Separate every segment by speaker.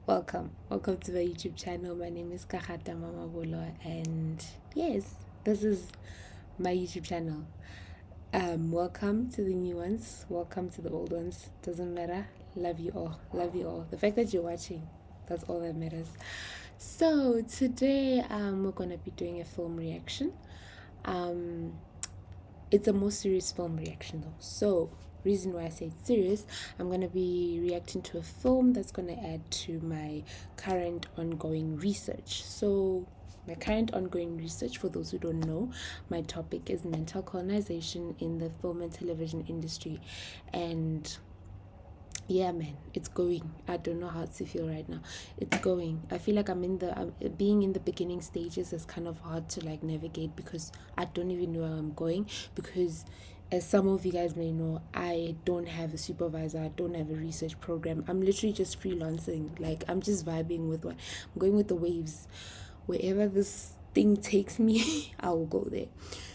Speaker 1: Welcome to my YouTube channel. My name is Kahata Mama Bolo, and yes, this is my YouTube channel. Welcome to the new ones, welcome to the old ones. Doesn't matter. Love you all. Love you all. The fact that you're watching, that's all that matters. So today, we're gonna be doing a film reaction. It's a more serious film reaction though. So reason why I say it's serious, I'm gonna be reacting to a film that's gonna add to my current ongoing research. So my current ongoing research, for those who don't know, my topic is mental colonization in the film and television industry. And yeah, man, it's going. I don't know how to feel right now. It's going. I feel like being in the beginning stages is kind of hard to like navigate because I don't even know where I'm going. Because as some of you guys may know, I don't have a supervisor, I don't have a research program. I'm literally just freelancing. Like, I'm just vibing with what I'm going with the waves. Wherever this thing takes me, I will go there.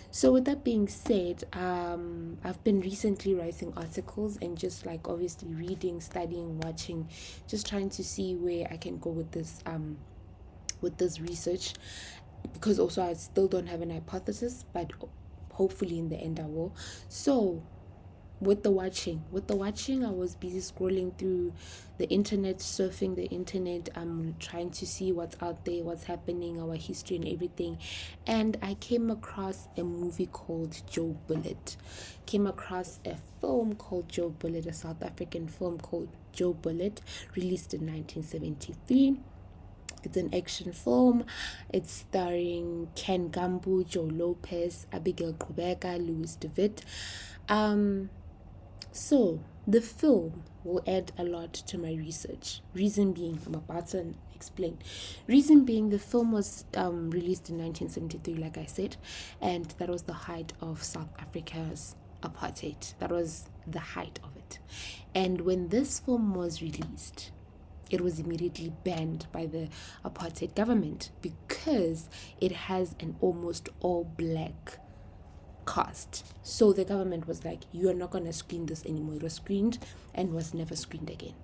Speaker 1: So with that being said, I've been recently writing articles and just like obviously reading, studying, watching, just trying to see where I can go with this research, because also I still don't have an hypothesis, but hopefully in the end I will. So with the watching, I was busy scrolling through the internet, surfing the internet. I'm trying to see what's out there, what's happening, our history and everything. And I came across a movie called Joe Bullet. Came across a film called Joe Bullet, a South African film called Joe Bullet, released in 1973. It's an action film. It's starring Ken Gampu, Joe Lopez, Abigail Kubeka, Louis Witt. So, the film will add a lot to my research. Reason being, I'm about to explain. Reason being, the film was released in 1973, like I said, and that was the height of South Africa's apartheid. That was the height of it. And when this film was released, it was immediately banned by the apartheid government because it has an almost all black cast. So the government was like, you are not going to screen this anymore. It was screened and was never screened again.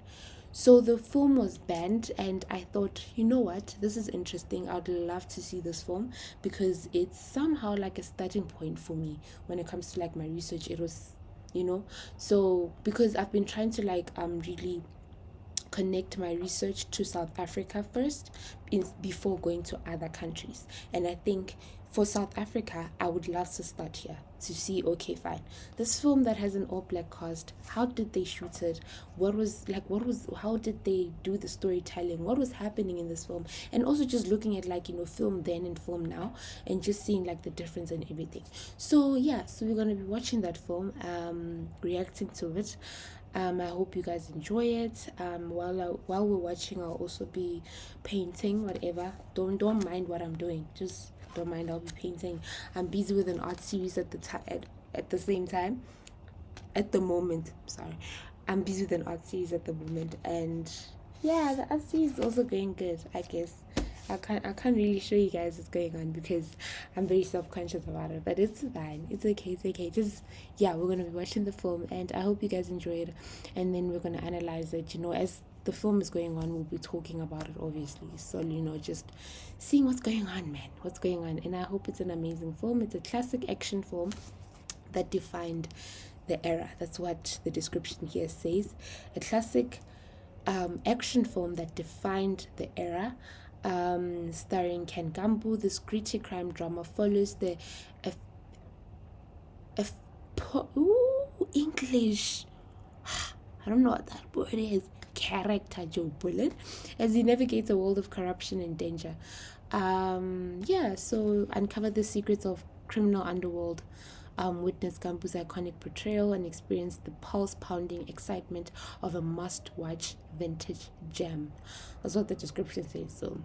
Speaker 1: So the film was banned, and I thought, you know what, this is interesting. I'd love to see this film because it's somehow like a starting point for me when it comes to like my research. It was, so because I've been trying to like really connect my research to South Africa first before going to other countries. And I think for South Africa, I would love to start here to see, okay, fine, this film that has an all black cast, how did they shoot it? How did they do the storytelling? What was happening in this film? And also just looking at like, film then and film now, and just seeing like the difference and everything. So yeah, so we're going to be watching that film, reacting to it. I hope you guys enjoy it. While we're watching, I'll also be painting, whatever. Don't mind what I'm doing. Just don't mind. I'll be painting. I'm busy with an art series at the same time. At the moment, sorry, I'm busy with an art series at the moment, and yeah, the art series is also going good, I guess. I can't really show you guys what's going on because I'm very self-conscious about it, but it's fine. It's okay. Just, yeah, we're gonna be watching the film, and I hope you guys enjoy it, and then we're gonna analyze it. As the film is going on, we'll be talking about it, obviously. So just seeing what's going on, man. What's going on, and I hope it's an amazing film. It's a classic action film that defined the era. That's what the description here says. A classic action film that defined the era. Starring Ken Gampu, this gritty crime drama follows the English. I don't know what that word is. Character Joe Bullet as he navigates a world of corruption and danger. So uncover the secrets of criminal underworld. Witness Gampu's iconic portrayal and experience the pulse-pounding excitement of a must-watch vintage gem. That's what the description says. So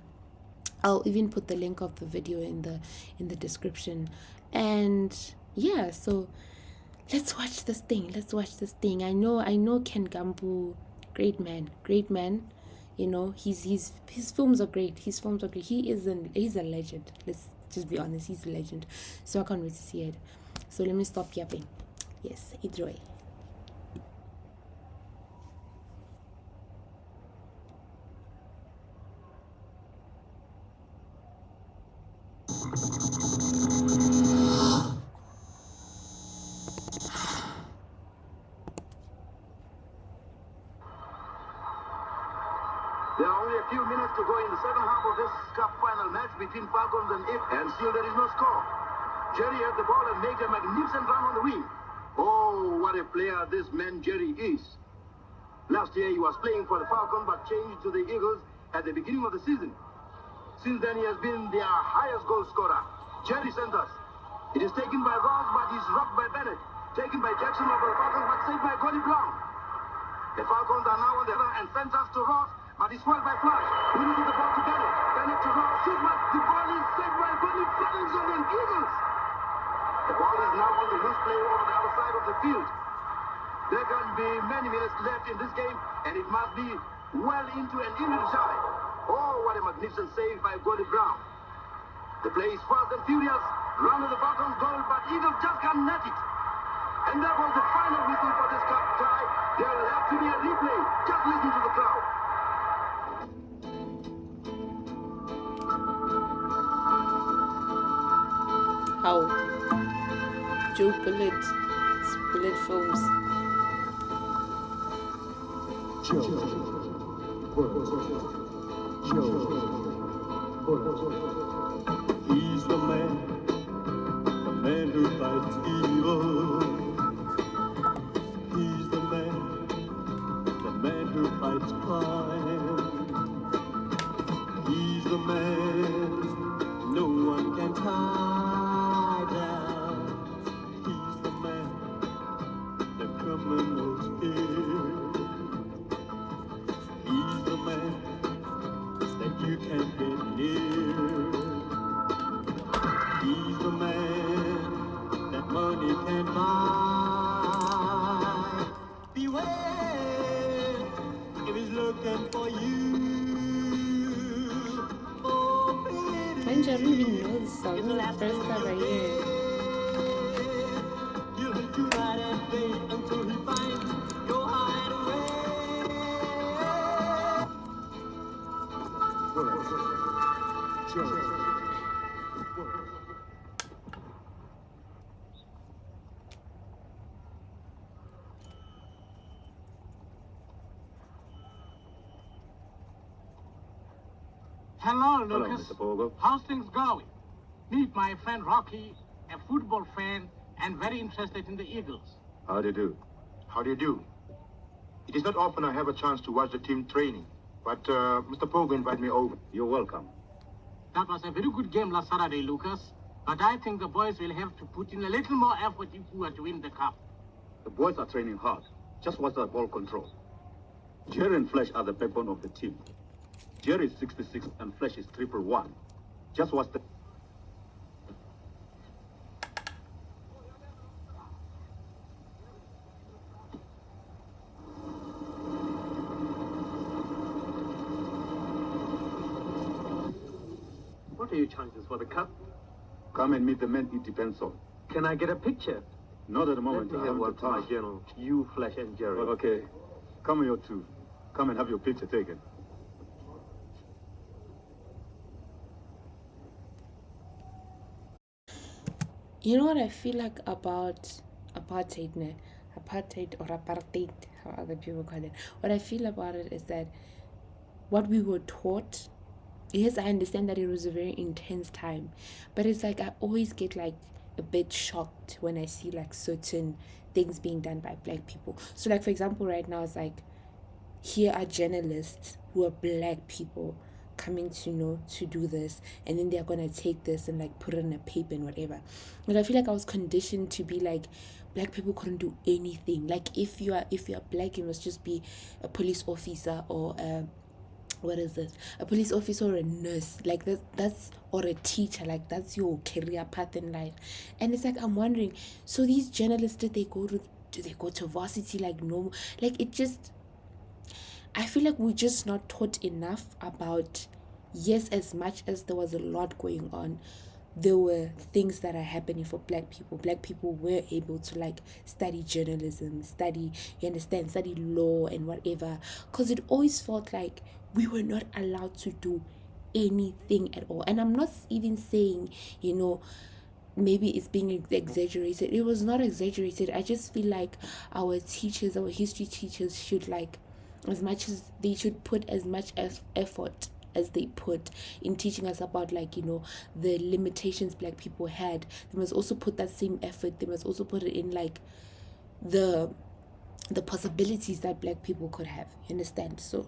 Speaker 1: I'll even put the link of the video in the description. And yeah, so let's watch this thing. I know Ken Gampu, great man. His films are great. He's a legend. Let's just be honest, he's a legend. So I can't wait to see it. So let me stop yapping. Yes, enjoy.
Speaker 2: minutes to go in the second half of this cup final match between Falcons and If, and still there is no score. Jerry had the ball and made a magnificent run on the wing. Oh, what a player this man Jerry is. Last year he was playing for the Falcons but changed to the Eagles at the beginning of the season. Since then he has been their highest goal scorer. Jerry centers. It is taken by Ross but he's rocked by Bennett. Taken by Jackson of the Falcons but saved by Gordie Brown. The Falcons are now on the run and centers to Ross but he's spoiled by Flash. He loses the ball to Bennett. Bennett to Ross. Shoot, but the ball is saved by Gordie Brown on the Eagles. The ball is now on the loose play over the other side of the field. There can be many minutes left in this game, and it must be well into an injury time. Oh, what a magnificent save by Gordie Brown. The play is fast and furious. Round of the Falcons goal, but Eagles just can't net it. And that was the final whistle for this cup tie. There will have to be a replay. Just listen to the crowd.
Speaker 1: How? Joe Bullet films.
Speaker 3: Joe Bullet. He's the man who fights evil. He's the man who fights crime. He's the man no one can tie down. He's the man the criminals fear. He's the man that you can't get near. He's the man that money can buy. Beware if he's looking for you.
Speaker 1: I don't even know this song. This is the first time I hear it.
Speaker 3: You'll hate you night and day until he finds your hideaway.
Speaker 4: Hello, Lucas.
Speaker 2: Mr. Bogle.
Speaker 4: How's things going? Meet my friend Rocky, a football fan and very interested in the Eagles.
Speaker 2: How do you do? How do you do? It is not often I have a chance to watch the team training, but Mr. Pogo invited me over. You're welcome.
Speaker 4: That was a very good game last Saturday, Lucas. But I think the boys will have to put in a little more effort if we are to win the cup.
Speaker 2: The boys are training hard. Just watch the ball control. Jerry and Flash are the backbone of the team. Jerry is 66 and Flash is 111. Just watch the...
Speaker 5: What are your chances for the cup?
Speaker 2: Come and meet the men it depends on.
Speaker 5: Can I get a picture?
Speaker 2: Not at the moment.
Speaker 5: Let me
Speaker 2: I
Speaker 5: have
Speaker 2: haven't
Speaker 5: one
Speaker 2: the
Speaker 5: for my
Speaker 2: time.
Speaker 5: journal. You, Flash, and Jerry.
Speaker 2: Well, okay. Come here too. Come and have your picture taken.
Speaker 1: You know what I feel like about apartheid, ne? Apartheid or apartheid, how other people call it. What I feel about it is that what we were taught, yes, I understand that it was a very intense time, but it's like I always get like a bit shocked when I see like certain things being done by black people. So like, for example, right now it's like, here are journalists who are black people coming to to do this, and then they're gonna take this and like put it in a paper and whatever. But I feel like I was conditioned to be like, black people couldn't do anything. Like if you are black, you must just be a police officer or what is it, a police officer or a nurse, like that's or a teacher, like that's your career path in life. And it's like, I'm wondering, so these journalists, do they go to varsity like normal? Like it just, I feel like we're just not taught enough about, yes, as much as there was a lot going on, there were things that are happening for black people. Black people were able to like study journalism, study law and whatever, because it always felt like we were not allowed to do anything at all. And I'm not even saying, maybe it's being exaggerated. It was not exaggerated. I just feel like our history teachers should like, as much as they should put as much as effort as they put in teaching us about, like, you know, the limitations black people had. They must also put that same effort. They must also put it in, like, the possibilities that black people could have. You understand? So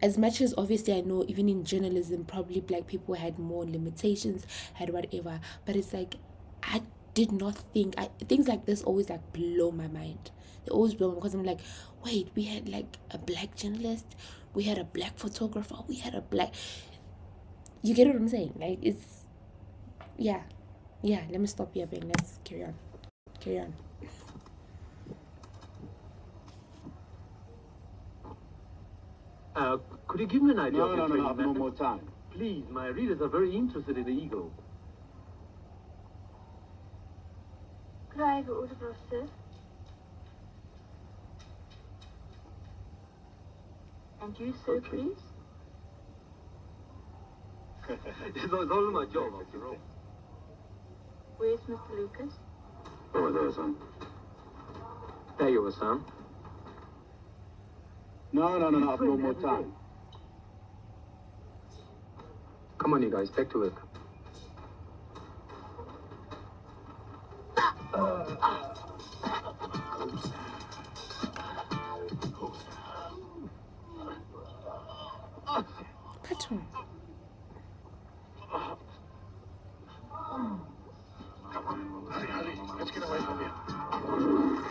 Speaker 1: as much as obviously I know even in journalism probably black people had more limitations, had whatever, but it's like I did not think things like this always like blow my mind. They always blow me, because I'm like, wait, we had like a black journalist, we had a black photographer, we had a black, you get what I'm saying? Like, it's, yeah, let me stop yapping. Let's carry on.
Speaker 5: Could you give me an idea
Speaker 3: No,
Speaker 5: of your
Speaker 3: no,
Speaker 5: training
Speaker 3: no, no
Speaker 5: methods?
Speaker 3: more time.
Speaker 5: Please, my readers are very interested in the eagle.
Speaker 6: Could I have your autograph, sir? And you, sir,
Speaker 5: Okay.
Speaker 6: please?
Speaker 5: It's all my job, after all.
Speaker 6: Where's Mr. Lucas?
Speaker 2: Over there, son.
Speaker 5: There you are, son.
Speaker 3: No, no, more time.
Speaker 5: Come on, you guys, back to work.
Speaker 1: Pattern.
Speaker 2: Come on, hurry. Let's get away from here.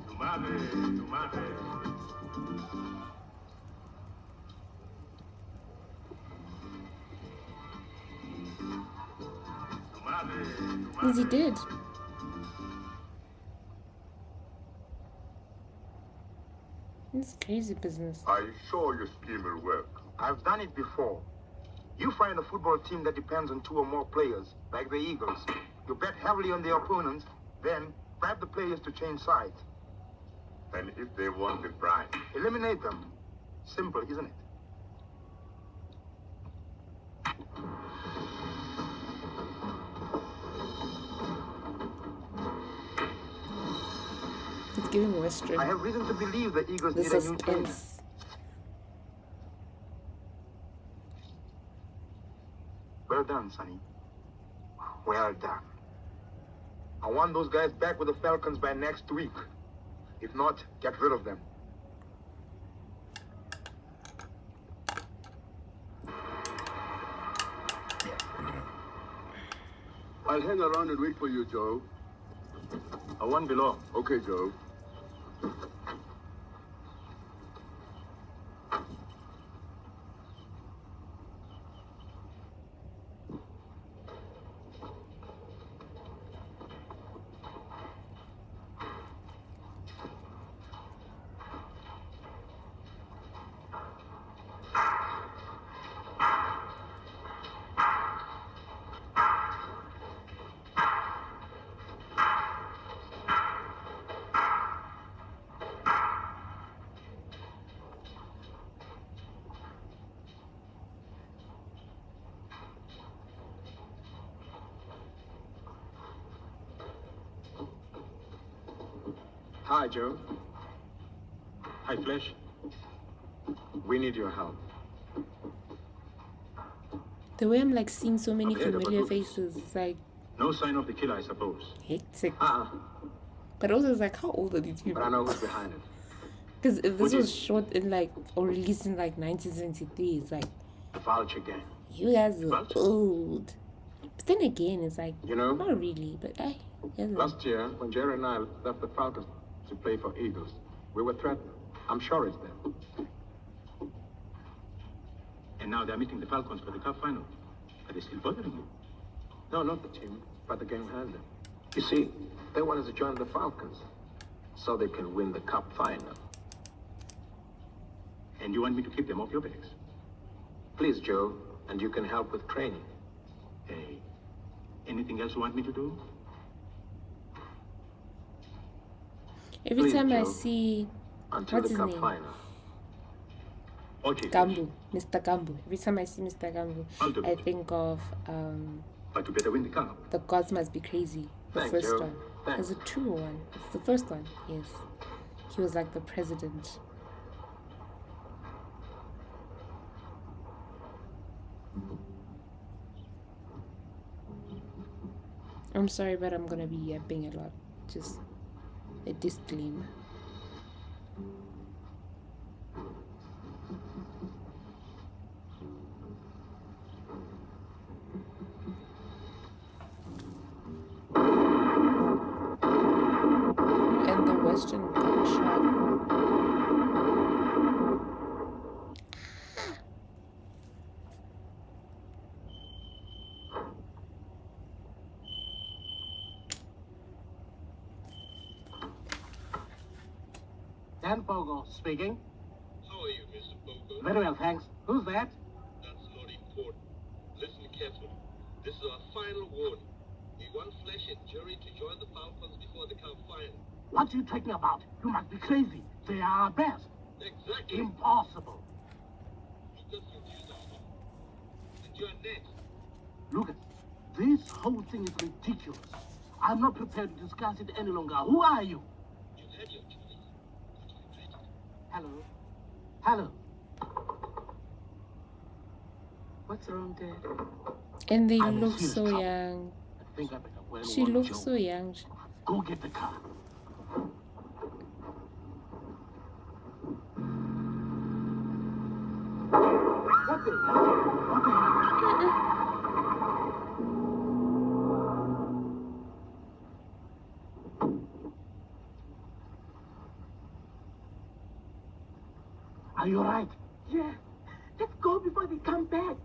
Speaker 2: Tu madre.
Speaker 1: Yes, he did. It's crazy business.
Speaker 2: Are you sure your scheme will work? I've done it before. You find a football team that depends on 2 or more players, like the Eagles. You bet heavily on the opponents, then bribe the players to change sides. And if they want the bribe? Eliminate them. Simple, isn't it?
Speaker 1: It's giving Western.
Speaker 2: I have reason to believe the Eagles
Speaker 1: The
Speaker 2: need a new trainer.
Speaker 1: suspense.
Speaker 2: Well done, Sonny. Well done. I want those guys back with the Falcons by next week. If not, get rid of them.
Speaker 3: I'll hang around and wait for you, Joe.
Speaker 2: I won't be long.
Speaker 3: Okay, Joe.
Speaker 5: Hi, Joe.
Speaker 2: Hi, Flesh.
Speaker 5: We need your help.
Speaker 1: The way I'm like seeing so many
Speaker 2: I've heard about
Speaker 1: familiar
Speaker 2: Lucas.
Speaker 1: faces, it's like
Speaker 2: No sign of the killer, I suppose.
Speaker 1: hectic.
Speaker 5: Uh-uh.
Speaker 1: But also it's like, how old are these
Speaker 5: But
Speaker 1: people?
Speaker 5: I know who's behind it.
Speaker 1: Because if this
Speaker 2: Who
Speaker 1: was
Speaker 2: did?
Speaker 1: shot in like, or released in like 1973, it's like,
Speaker 5: The Vulture Gang.
Speaker 1: you guys are
Speaker 2: Vulture?
Speaker 1: old. But then again, it's like,
Speaker 5: You know?
Speaker 1: not really, but I, yes,
Speaker 5: Last year, when Jerry and I left the Falcons to play for Eagles, we were threatened. I'm sure it's them.
Speaker 2: And now they're meeting the Falcons for the Cup final. Are they still bothering you?
Speaker 5: No, not the team, but the game handler. You see, they wanted to join the Falcons so they can win the Cup final.
Speaker 2: And you want me to keep them off your backs?
Speaker 5: Please, Joe, and you can help with training.
Speaker 2: Hey, anything else you want me to do?
Speaker 1: every
Speaker 5: Please,
Speaker 1: time I
Speaker 5: Joe.
Speaker 1: see,
Speaker 5: Until
Speaker 1: What's
Speaker 5: the
Speaker 1: his
Speaker 5: Cup
Speaker 1: name?
Speaker 5: final.
Speaker 2: Okay,
Speaker 1: Gambu, Mr. Gambu, every time I see Mr. Gambu,
Speaker 2: I'll do
Speaker 1: I
Speaker 2: it.
Speaker 1: think of
Speaker 2: But you better win the cup.
Speaker 1: The Gods Must Be Crazy, the
Speaker 5: Thanks,
Speaker 1: first
Speaker 5: Joe.
Speaker 1: one.
Speaker 5: Thanks.
Speaker 1: Is it 2 or 1? It's the first one, yes. He was like the president. I'm sorry, but I'm gonna be yapping a lot. Just a disclaimer. And the Western gunshot.
Speaker 4: Dan Pogo speaking.
Speaker 7: How are you, Mr. Bogo?
Speaker 4: Very well, thanks. Who's that?
Speaker 7: That's not important. Listen carefully. This is our final warning. We want Flesh and Jerry to join the Falcons before the Cup final.
Speaker 4: What are you talking about? You must be crazy. They are our best.
Speaker 7: Exactly.
Speaker 4: Impossible.
Speaker 7: Lucas refused our offer. And you're next.
Speaker 4: Lucas, this whole thing is ridiculous. I'm not prepared to discuss it any longer. Who are you?
Speaker 7: You've had your choice. But you regret it.
Speaker 4: Hello? Hello?
Speaker 6: What's wrong, Dad?
Speaker 1: And they
Speaker 4: I'm in
Speaker 1: look
Speaker 4: serious
Speaker 1: so
Speaker 4: trouble.
Speaker 1: young.
Speaker 4: I think I better well
Speaker 1: She
Speaker 4: warn
Speaker 1: looks
Speaker 4: Joe.
Speaker 1: so young.
Speaker 4: Go get the car. What the hell? What the hell? Are you all right? Yeah. Let's go before they come back.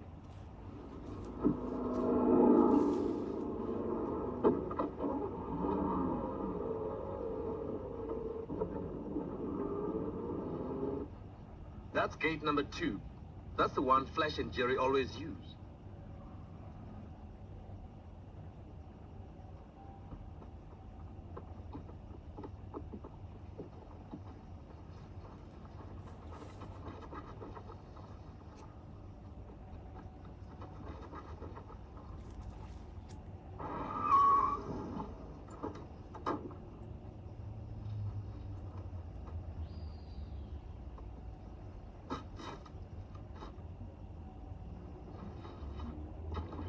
Speaker 8: That's gate number 2. That's the one Flesh and Jerry always use.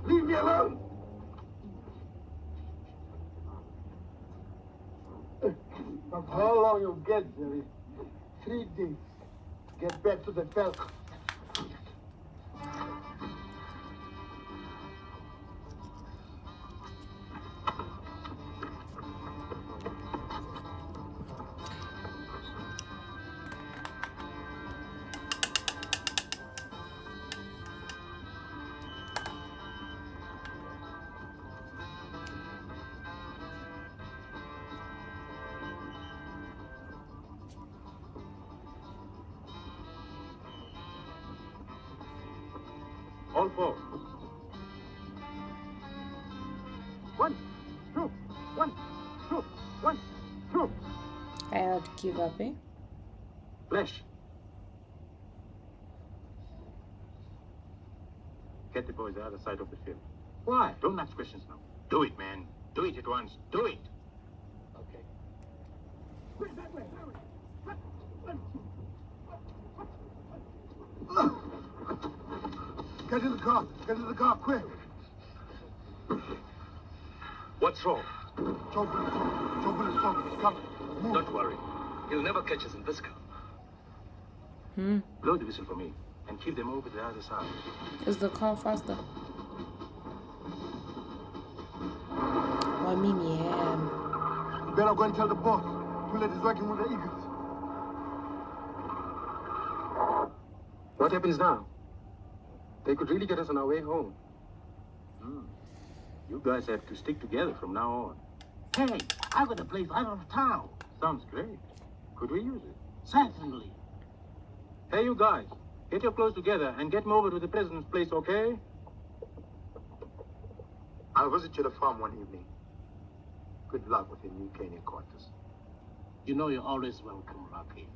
Speaker 2: Leave me alone! Of how long you'll get, Jerry? 3 days. Get back to the Falcon.
Speaker 5: All 4.
Speaker 2: 1, 2, 1, 2, 1, 2.
Speaker 1: I had to give up, eh?
Speaker 5: Flesh. Get the boys out of sight of the field.
Speaker 4: Why?
Speaker 5: Don't ask questions now. Do it, man. Do it at once. Do it.
Speaker 2: Okay. Get in the car. Get in the car, quick.
Speaker 8: What's wrong?
Speaker 2: Joe Bill is talking. He's coming. Move.
Speaker 8: Don't worry. He'll never catch us in this car.
Speaker 5: Blow the whistle for me and keep them over the other side.
Speaker 1: Is the car faster? Oh, I mean, yeah.
Speaker 2: You better go and tell the boss. Bullet is working with the Eagles.
Speaker 5: What happens now? They could really get us on our way home. You guys have to stick together from now on.
Speaker 4: Hey, I got a place out of town.
Speaker 5: Sounds great. Could we use it?
Speaker 4: Certainly.
Speaker 5: Hey, you guys, get your clothes together and get me over to the president's place, okay?
Speaker 2: I'll visit you at the farm one evening. Good luck with your new training quarters.
Speaker 4: You know you're always welcome, Rocky.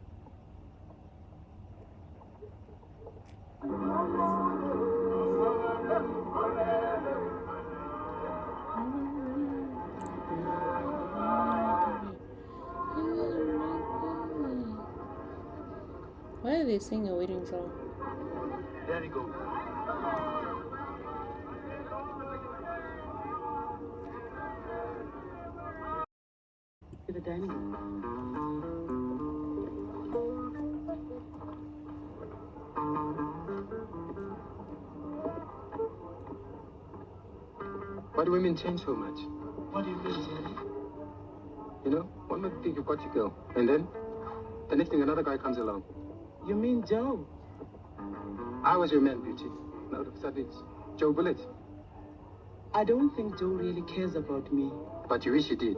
Speaker 1: they sing a wedding song.
Speaker 5: There you go.
Speaker 6: To the dining room.
Speaker 5: Why do women change so much?
Speaker 6: What do you mean, Jerry?
Speaker 5: You know, one might think you've got your girl, and then the next thing another guy comes along.
Speaker 6: You mean Joe?
Speaker 5: I was your man, Beauty. Now all of a sudden it's Joe Bullet.
Speaker 6: I don't think Joe really cares about me.
Speaker 5: But you wish you did.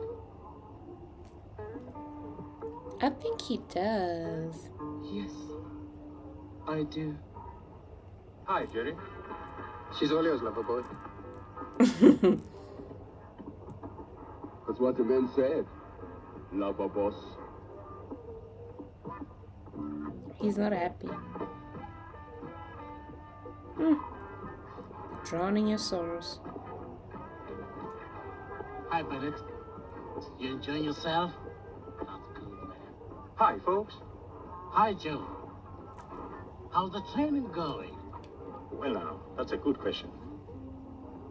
Speaker 1: I think he does.
Speaker 6: Yes, I do.
Speaker 5: Hi, Jerry. She's all yours, lover boy.
Speaker 3: That's what the man said. Lover boss.
Speaker 1: He's not happy. Drowning your sorrows.
Speaker 4: Hi, Bennett. You enjoying yourself? That's good, man.
Speaker 5: Hi, folks.
Speaker 4: Hi, Joe. How's the training going?
Speaker 9: Well, now, that's a good question.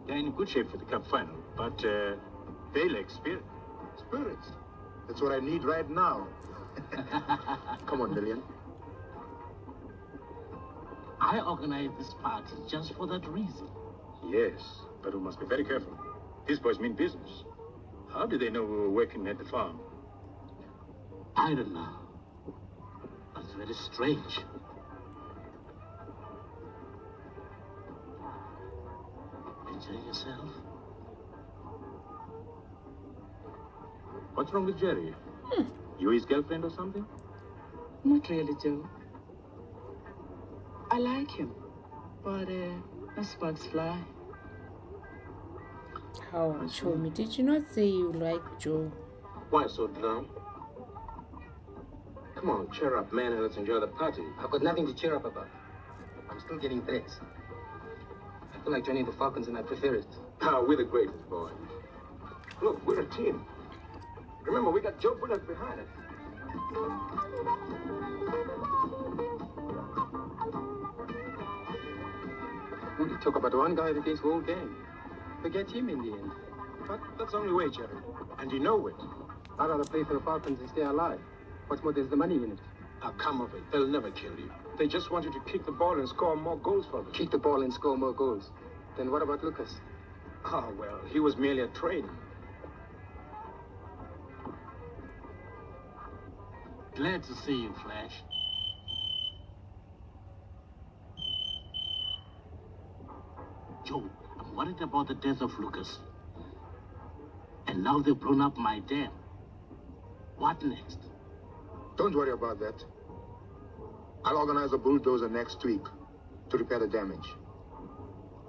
Speaker 9: They're in good shape for the cup final, but they lack spirit.
Speaker 2: Spirits. That's what I need right now. Come on, Lillian.
Speaker 4: I organized this party just for that reason.
Speaker 9: Yes, but we must be very careful. These boys mean business. How did they know we were working at the farm?
Speaker 4: I don't know. That's very strange. Enjoy yourself?
Speaker 9: What's wrong with Jerry? You his girlfriend or something?
Speaker 6: Not really, Joe. I like him, but no sparks fly.
Speaker 1: How, show me. Did you not say you like Joe?
Speaker 5: Why so dumb? Come on, cheer up, man, and let's enjoy the party. I've got nothing to cheer up about. I'm still getting threats. I feel like joining the Falcons, and I prefer it.
Speaker 8: Ah, we're the greatest, boy. Look, we're a team. Remember, we got Joe Bullock behind us.
Speaker 5: We talk about one guy that gets the whole game. Forget him in the end.
Speaker 9: But that's the only way, Jerry. And you know it.
Speaker 5: I'd rather play for the Falcons and stay alive. What's more, there's the money in it.
Speaker 9: Now, come of it. They'll never kill you. They just want you to kick the ball and score more goals for them.
Speaker 5: Kick the ball and score more goals. Then what about Lucas?
Speaker 9: Oh, well, he was merely a trade.
Speaker 4: Glad to see you, Flash. Joe, I'm worried about the death of Lucas. And now they've blown up my dam. What next?
Speaker 2: Don't worry about that. I'll organize a bulldozer next week to repair the damage.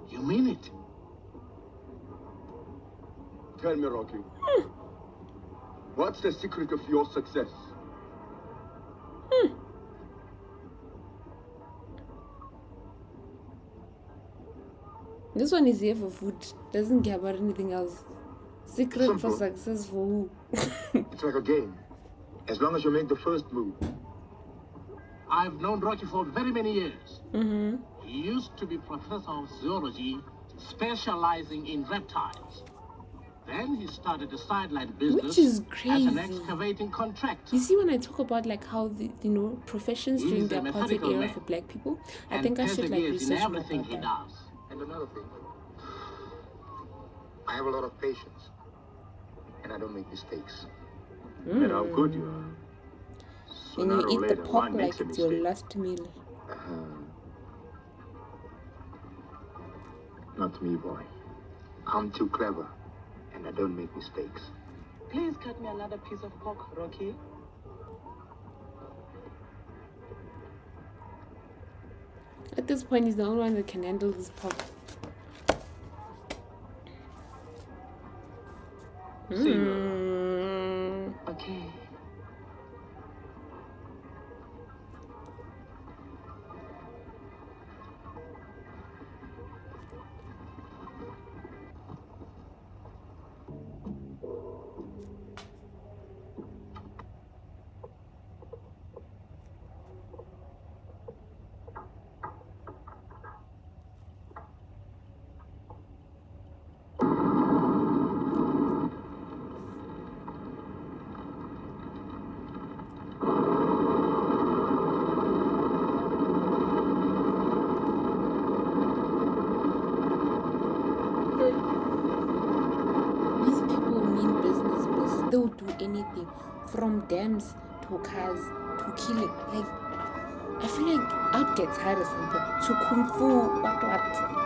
Speaker 4: You mean it?
Speaker 3: Tell me, Rocky. What's the secret of your success?
Speaker 1: This one is here for food. Doesn't care about anything else. Secret for
Speaker 2: Simple.
Speaker 1: success for who?
Speaker 2: It's like a game. As long as you make the first move.
Speaker 4: I've known Rocky for very many years.
Speaker 1: Mm-hmm.
Speaker 4: He used to be professor of zoology, specializing in reptiles. Then he started a sideline business
Speaker 1: Which is
Speaker 4: as an
Speaker 1: crazy.
Speaker 4: excavating contractor.
Speaker 1: You see, when I talk about like how the professions during
Speaker 4: He's
Speaker 1: the
Speaker 4: a
Speaker 1: apartheid
Speaker 4: methodical
Speaker 1: era
Speaker 4: man.
Speaker 1: for black people, I
Speaker 4: And
Speaker 1: think I should like
Speaker 4: perseveres in
Speaker 1: research more
Speaker 4: everything
Speaker 1: about
Speaker 4: he
Speaker 1: that.
Speaker 4: does.
Speaker 2: And another thing, I have a lot of patience. And I don't make mistakes.
Speaker 9: And how good you are.
Speaker 1: When
Speaker 9: Sooner
Speaker 1: you
Speaker 9: or
Speaker 1: eat the
Speaker 9: later,
Speaker 1: pork
Speaker 9: one makes
Speaker 1: like
Speaker 9: a
Speaker 1: it's your
Speaker 9: mistake.
Speaker 1: last meal.
Speaker 2: Not me, boy. I'm too clever. And I don't make mistakes.
Speaker 6: Please cut me another piece of pork, Rocky.
Speaker 1: At this point, he's the only one that can handle this pork.
Speaker 9: See you.
Speaker 6: Okay.
Speaker 1: they'll do anything, from dams to cars to killing. Like, I feel like I'd get tired or something. To kung fu, what?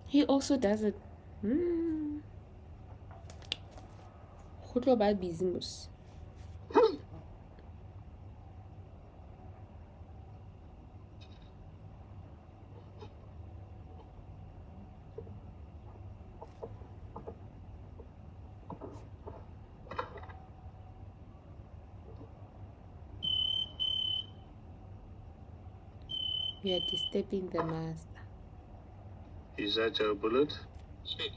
Speaker 1: He also does it. Go tlo ba busy mos. We are disturbing the master.
Speaker 10: Is that your Bullet?
Speaker 7: Speak.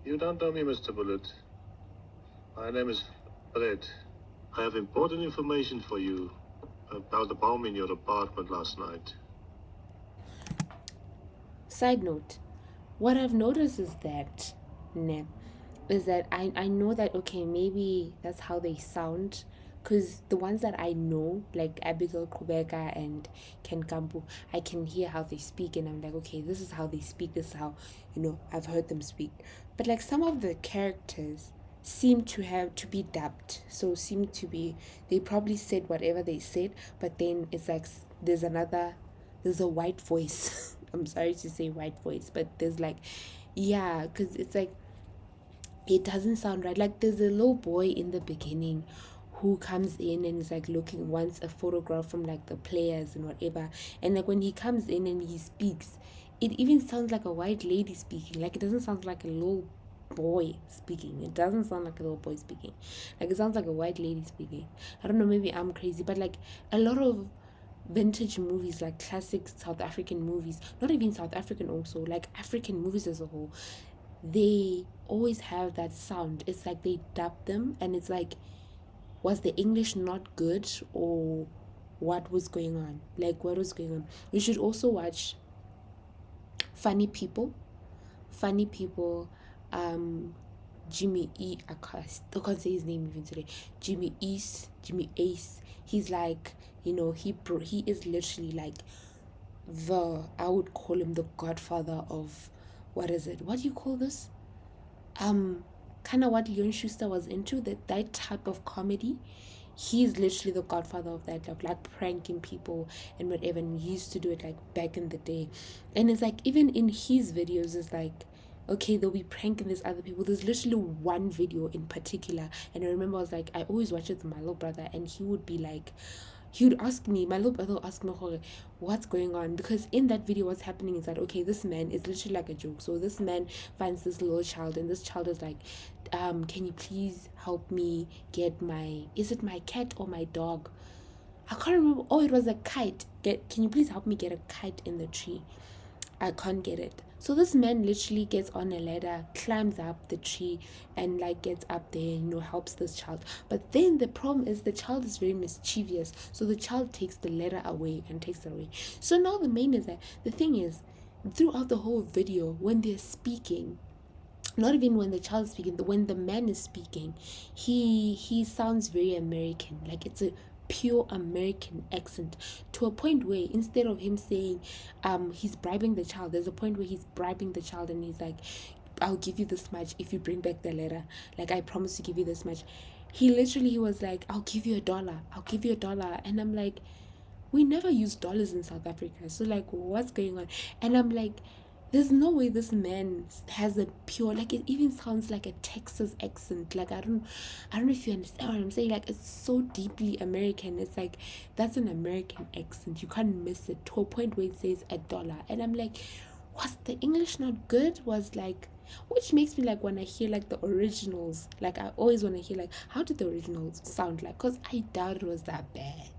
Speaker 10: You don't know me, Mr. Bullet. My name is Fred.
Speaker 9: I have important information for you about the bomb in your apartment last night.
Speaker 1: Side note, what I've noticed is that, I know that, okay, maybe that's how they sound, because the ones that I know, like Abigail, Kubeka, and Gampu, I can hear how they speak, and I'm like, okay, this is how they speak, this is how, I've heard them speak. But like some of the characters seem to have to be dubbed, so seem to be, they probably said whatever they said, but then it's like there's a white voice. I'm sorry to say white voice, but there's like, yeah, because it's like, it doesn't sound right. Like, there's a little boy in the beginning who comes in and is like wants a photograph from like the players and whatever, and like when he comes in and he speaks, it even sounds like a white lady speaking. Like, it doesn't sound like a little boy speaking. It doesn't sound like a little boy speaking. Like, it sounds like a white lady speaking. I don't know, maybe I'm crazy, but like a lot of vintage movies, like classic South African movies, not even South African, also like African movies as a whole, they always have that sound. It's like they dub them, and it's like, was the English not good, or what was going on? Like, what was going on? You should also watch Funny People. Jimmy E. I can't say his name even today. Jimmy Ace. He's like, he is literally like I would call him the godfather of, what is it? What do you call this? Kind of what Leon Schuster was into, that type of comedy. He's literally the godfather of that, like pranking people and whatever, and he used to do it like back in the day. And it's like, even in his videos, it's like, okay, they'll be pranking these other people. There's literally one video in particular, and I remember I was like, I always watch it with my little brother, and he would ask me, my little brother would ask me, what's going on? Because in that video, what's happening is that, okay, this man is literally like a joke. So this man finds this little child, and this child is like, can you please help me get is it my cat or my dog? I can't remember. Oh, it was a kite. Can you please help me get a kite in the tree? I can't get it. So this man literally gets on a ladder, climbs up the tree, and like gets up there, helps this child. But then the problem is the child is very mischievous. So the child takes the ladder away and takes it away. So now the thing is, throughout the whole video, when they're speaking, not even when the child is speaking, when the man is speaking, he sounds very American. Like, it's a pure American accent, to a point where instead of him saying he's bribing the child, there's a point where he's bribing the child, and he's like, I'll give you this much if you bring back the letter. Like, I promise to give you this much. He was like, I'll give you $1. And I'm like, we never use dollars in South Africa, so like, what's going on? And I'm like, there's no way this man has a pure, like, it even sounds like a Texas accent. Like, I don't know if you understand what I'm saying. Like, it's so deeply American. It's like, that's an American accent. You can't miss it to a point where it says $1. And I'm like, was the English not good? Was like, which makes me like, when I hear like the originals, like I always want to hear like, how did the originals sound like? Because I doubt it was that bad.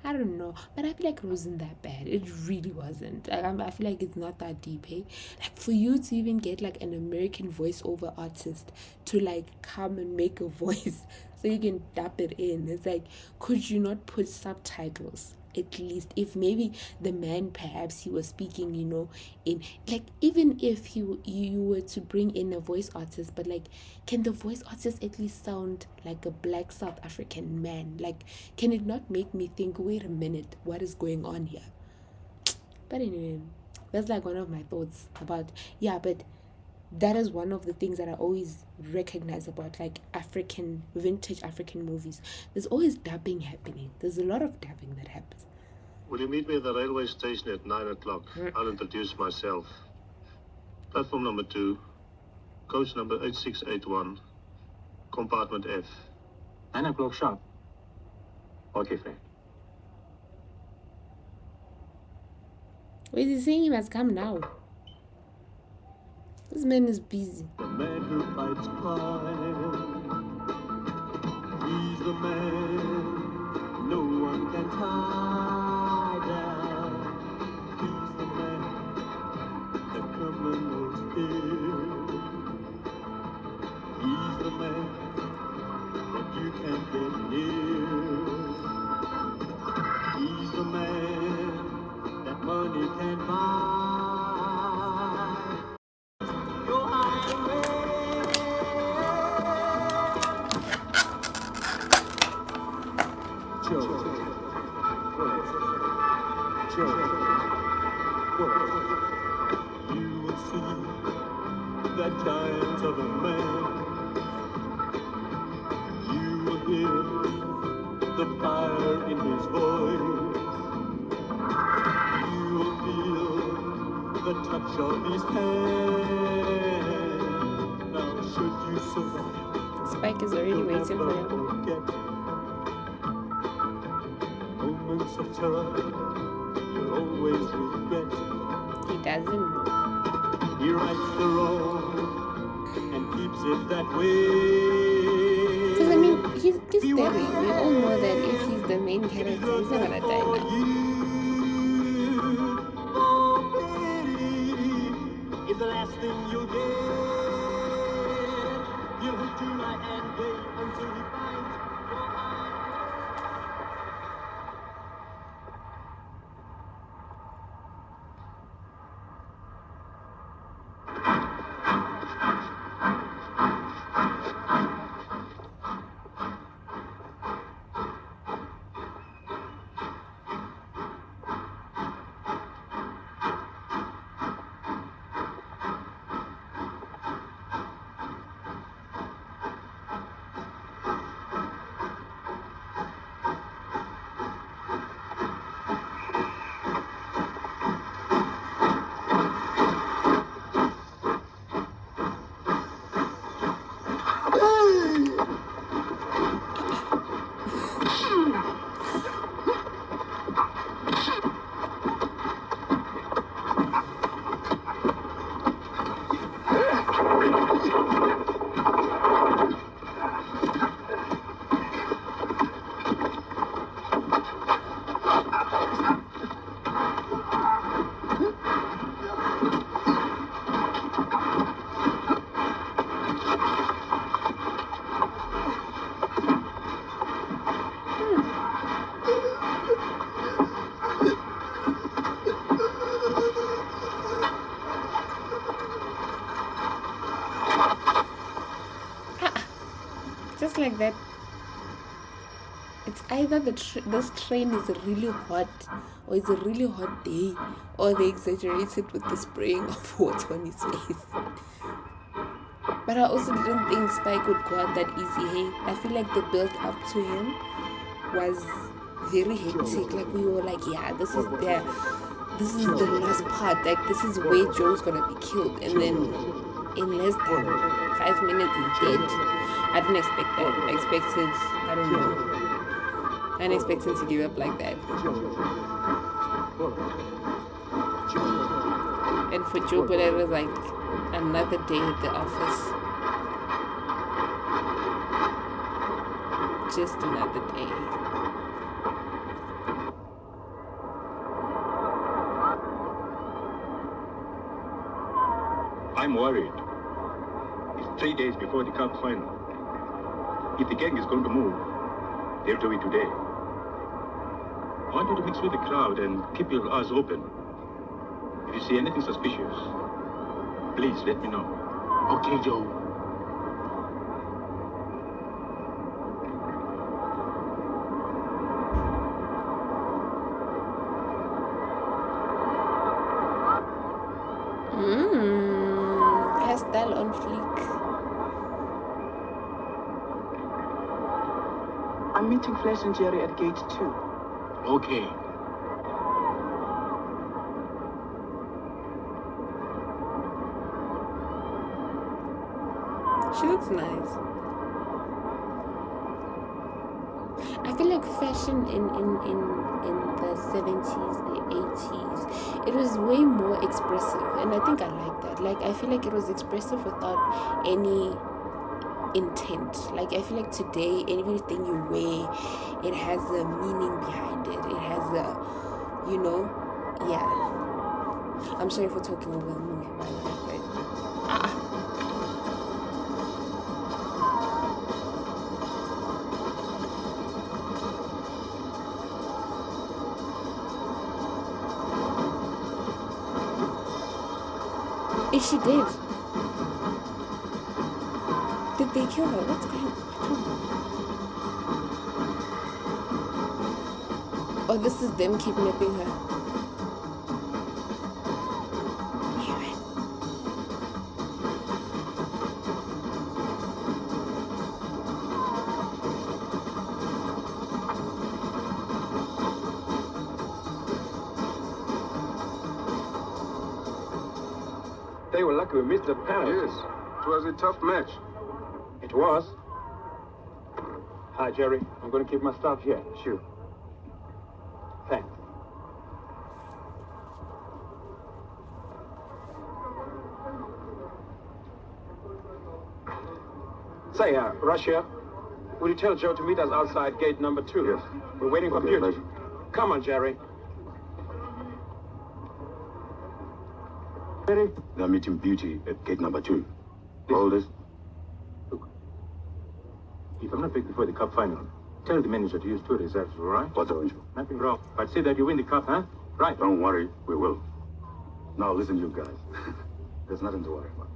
Speaker 1: I don't know, but I feel like it wasn't that bad. It really wasn't. Like, I feel like it's not that deep, hey? Like, for you to even get like an American voiceover artist to like come and make a voice so you can dub it in, it's like, could you not put subtitles? At least, if maybe the man, perhaps he was speaking, in, like, even if you were to bring in a voice artist, but like, can the voice artist at least sound like a black South African man? Like, can it not make me think, wait a minute, what is going on here? But anyway, that's like one of my thoughts about, yeah, but that is one of the things that I always recognize about like vintage African movies. There's always dubbing happening. There's a lot of dubbing that happens.
Speaker 10: Will you meet me at the railway station at 9 o'clock? I'll introduce myself. Platform number 2, coach number 8681, compartment F.
Speaker 5: 9 o'clock sharp. Okay, friend.
Speaker 1: Wait, he's saying he must come now. This man is busy.
Speaker 3: The man who fights crime. He's the man no one can tie down. He's the man the criminals fear. He's the man that you can't get near. He's the man that money can buy. You will see that giant of a man. You will hear the fire in his voice. You will feel the touch of his hand. Now, should you survive,
Speaker 1: Spike is already waiting for him.
Speaker 3: forget moments of terror, you'll always regret.
Speaker 1: He doesn't know.
Speaker 3: He rights the wrong and keeps it that way.
Speaker 1: Because, I mean, he's scary. We all know that if he's the main character, he's not gonna die now.
Speaker 3: Pity is the last thing you'll get. He'll hit you night and day until he finds your eye.
Speaker 1: Just like that. It's either this train is really hot, or it's a really hot day, or they exaggerated with the spraying of water on his face. But I also didn't think Spike would go out that easy, hey? I feel like the build up to him was very hectic. Like, we were like, yeah, this is this is the last part. Like, this is where Joe's gonna be killed, and then in less than 5 minutes he's dead. I didn't expect that. I expected, I don't know. I didn't expect him to give up like that. And for Joe, but it was like another day at the office. Just another day.
Speaker 9: I'm worried. It's 3 days before the cup final. If the gang is going to move, they'll do it today. I want you to mix with the crowd and keep your eyes open. If you see anything suspicious, please let me know.
Speaker 4: Okay, Joe.
Speaker 1: Hairstyle on fleek.
Speaker 6: I'm meeting Flash and Jerry at gate 2.
Speaker 4: Okay.
Speaker 1: She looks nice. I feel like fashion in the 70s, the 80s, it was way more expressive, and I think I like that. Like, I feel like it was expressive without any intent. Like, I feel like today, everything you wear, it has a meaning behind it. It has a, you know, yeah. I'm sorry for talking over the movie, by the way, but is she dead? Did they kill her? What's going on? Oh, this is them kidnapping her.
Speaker 5: They were lucky we missed the penalty.
Speaker 8: Yes, it was a tough match.
Speaker 5: It was. Hi, Jerry. I'm going to keep my stuff here. Sure. Thanks. Say, Russia, will you tell Joe to meet us outside gate number 2?
Speaker 8: Yes.
Speaker 5: We're waiting for Beauty.
Speaker 8: Pleasure.
Speaker 5: Come on, Jerry. Ready?
Speaker 8: They're meeting Beauty at gate number 2. Hold this.
Speaker 9: Look, if I'm not picked before the cup final, tell the manager to use 2 reserves, all right?
Speaker 8: What's the issue?
Speaker 9: Nothing wrong. But say that you win the cup, huh? Right.
Speaker 8: Don't worry, we will. Now listen, you guys. There's nothing to worry about.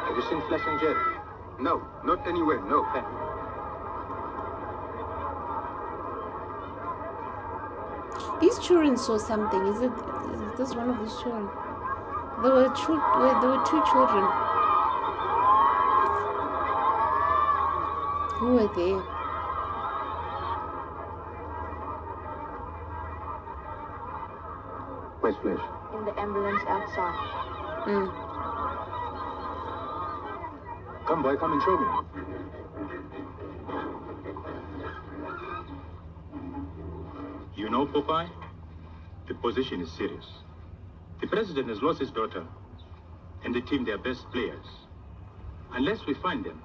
Speaker 5: Have you seen Flesh and Jerry?
Speaker 8: No, not anywhere, no.
Speaker 1: These children saw something. Is this one of these children? There were two children. Who were there?
Speaker 8: Where's Flesh?
Speaker 11: In the ambulance outside.
Speaker 9: Come, boy, come and show me. You know, Popeye, the position is serious. The president has lost his daughter, and the team their best players. Unless we find them,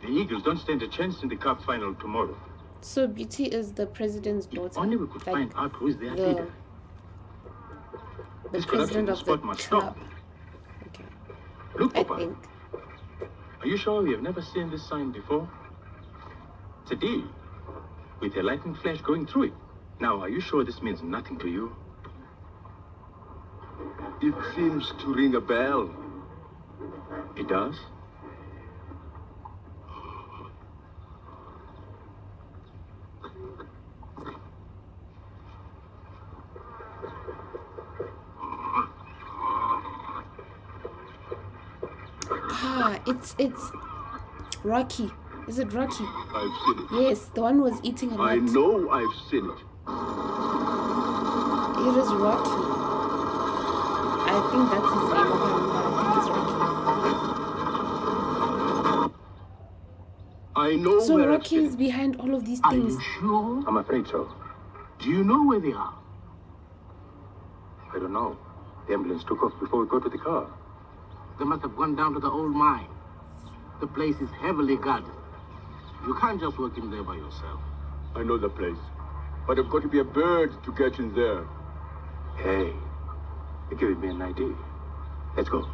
Speaker 9: the Eagles don't stand a chance in the cup final tomorrow.
Speaker 1: So Beauty is the president's daughter.
Speaker 9: If only we could find out who is their leader.
Speaker 1: The
Speaker 9: This
Speaker 1: president
Speaker 9: corruption
Speaker 1: of the
Speaker 9: spot must
Speaker 1: club.
Speaker 9: stop.
Speaker 1: Okay.
Speaker 9: Look,
Speaker 1: I
Speaker 9: Popeye,
Speaker 1: think.
Speaker 9: are you sure we have never seen this sign before? It's a deal, with a lightning flash going through it. Now, are you sure this means nothing to you?
Speaker 8: It seems to ring a bell.
Speaker 9: It does?
Speaker 1: It's Rocky. Is it Rocky?
Speaker 12: I've seen it.
Speaker 1: Yes, the one who was eating a lot.
Speaker 12: I know I've seen it.
Speaker 1: It is Rocky. I think that's his name. I can't remember. I think it's Rocky.
Speaker 12: I know.
Speaker 1: So Rocky is behind all of these things.
Speaker 4: Are you sure?
Speaker 8: I'm afraid so.
Speaker 4: Do you know where they are?
Speaker 8: I don't know. The ambulance took off before we got to the car.
Speaker 4: They must have gone down to the old mine. The place is heavily guarded. You can't just walk in there by yourself.
Speaker 12: I know the place. But I've got to be a bird to get in there.
Speaker 8: Hey, you're giving me an idea. Let's go.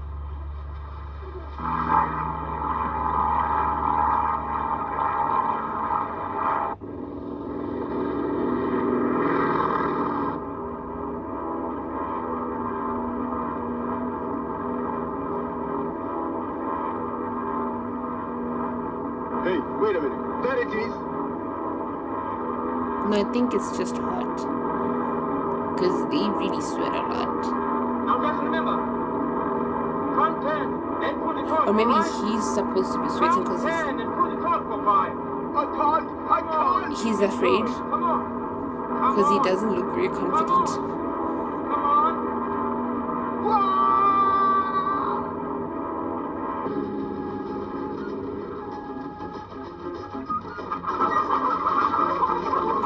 Speaker 12: Hey, wait a minute. There it is.
Speaker 1: No, I think it's just hot. Because they really sweat a lot.
Speaker 5: Now just remember, front turn, then put it on.
Speaker 1: Or maybe he's supposed to be sweating because
Speaker 5: Front turn and put it on for 5.
Speaker 12: I can't.
Speaker 1: he's afraid.
Speaker 5: Come on.
Speaker 1: Because he doesn't look very confident.
Speaker 5: Come on.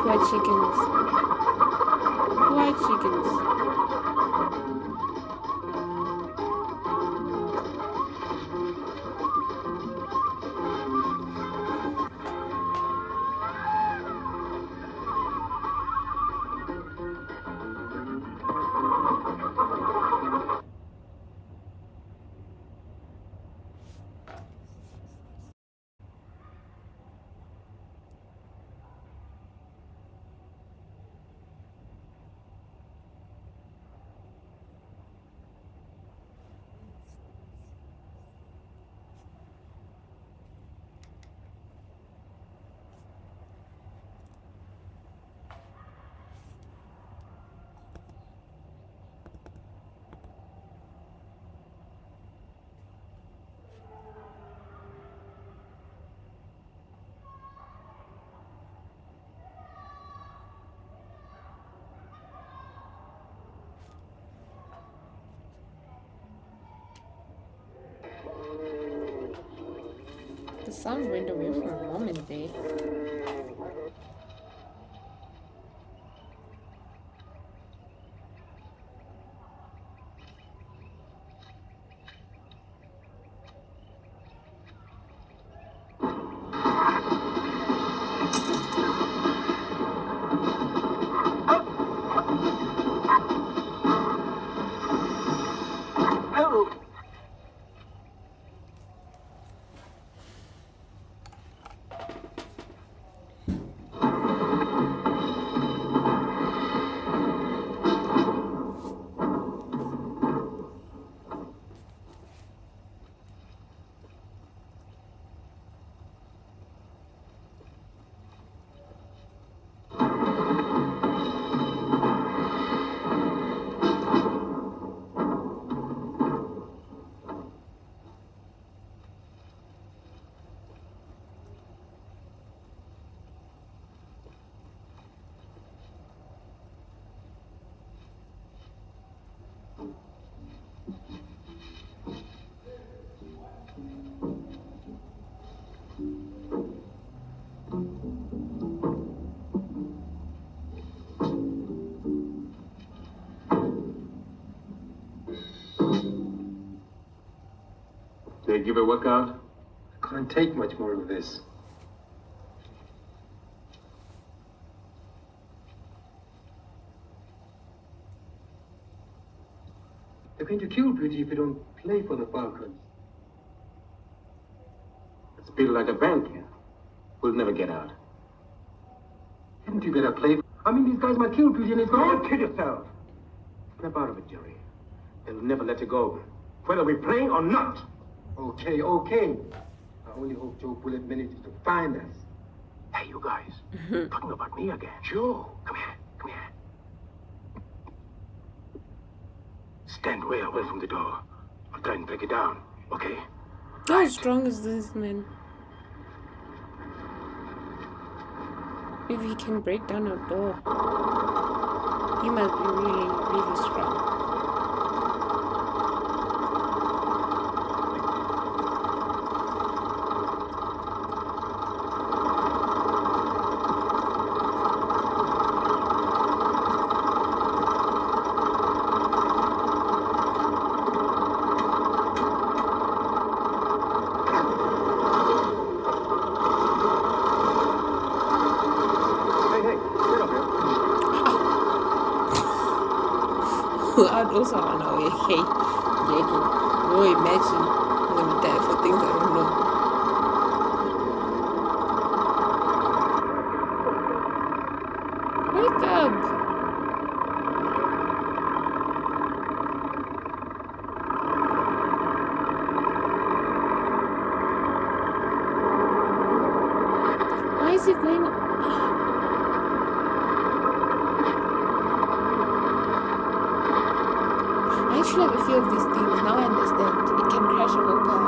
Speaker 1: Poor chickens. Poor chickens. The sound went away for a moment there.
Speaker 8: They give a workout? Can't take much more of this. They're going to kill Pretty if you don't play for the Falcons.
Speaker 5: It's built like a bank here. We'll never get out. Hadn't you better play? I mean, these guys might kill Pretty and it's going to kill yourself. Snap out of it, Jerry. They'll never let you go, whether we play or not.
Speaker 8: Okay, okay. I only hope Joe Bullet manages to find us.
Speaker 5: Hey, you guys. Talking about me again. Joe, come here. Come here. Stand way away from the door. I'll try and break it down, okay?
Speaker 1: How strong is this man? If he can break down a door, he must be really, really strong. I'd also run away. Hey, Jacob. No, imagine I'm gonna die for things I don't know. Wake up! Why is he going? I actually have a few of these things. Now I understand. It can crash a whole car.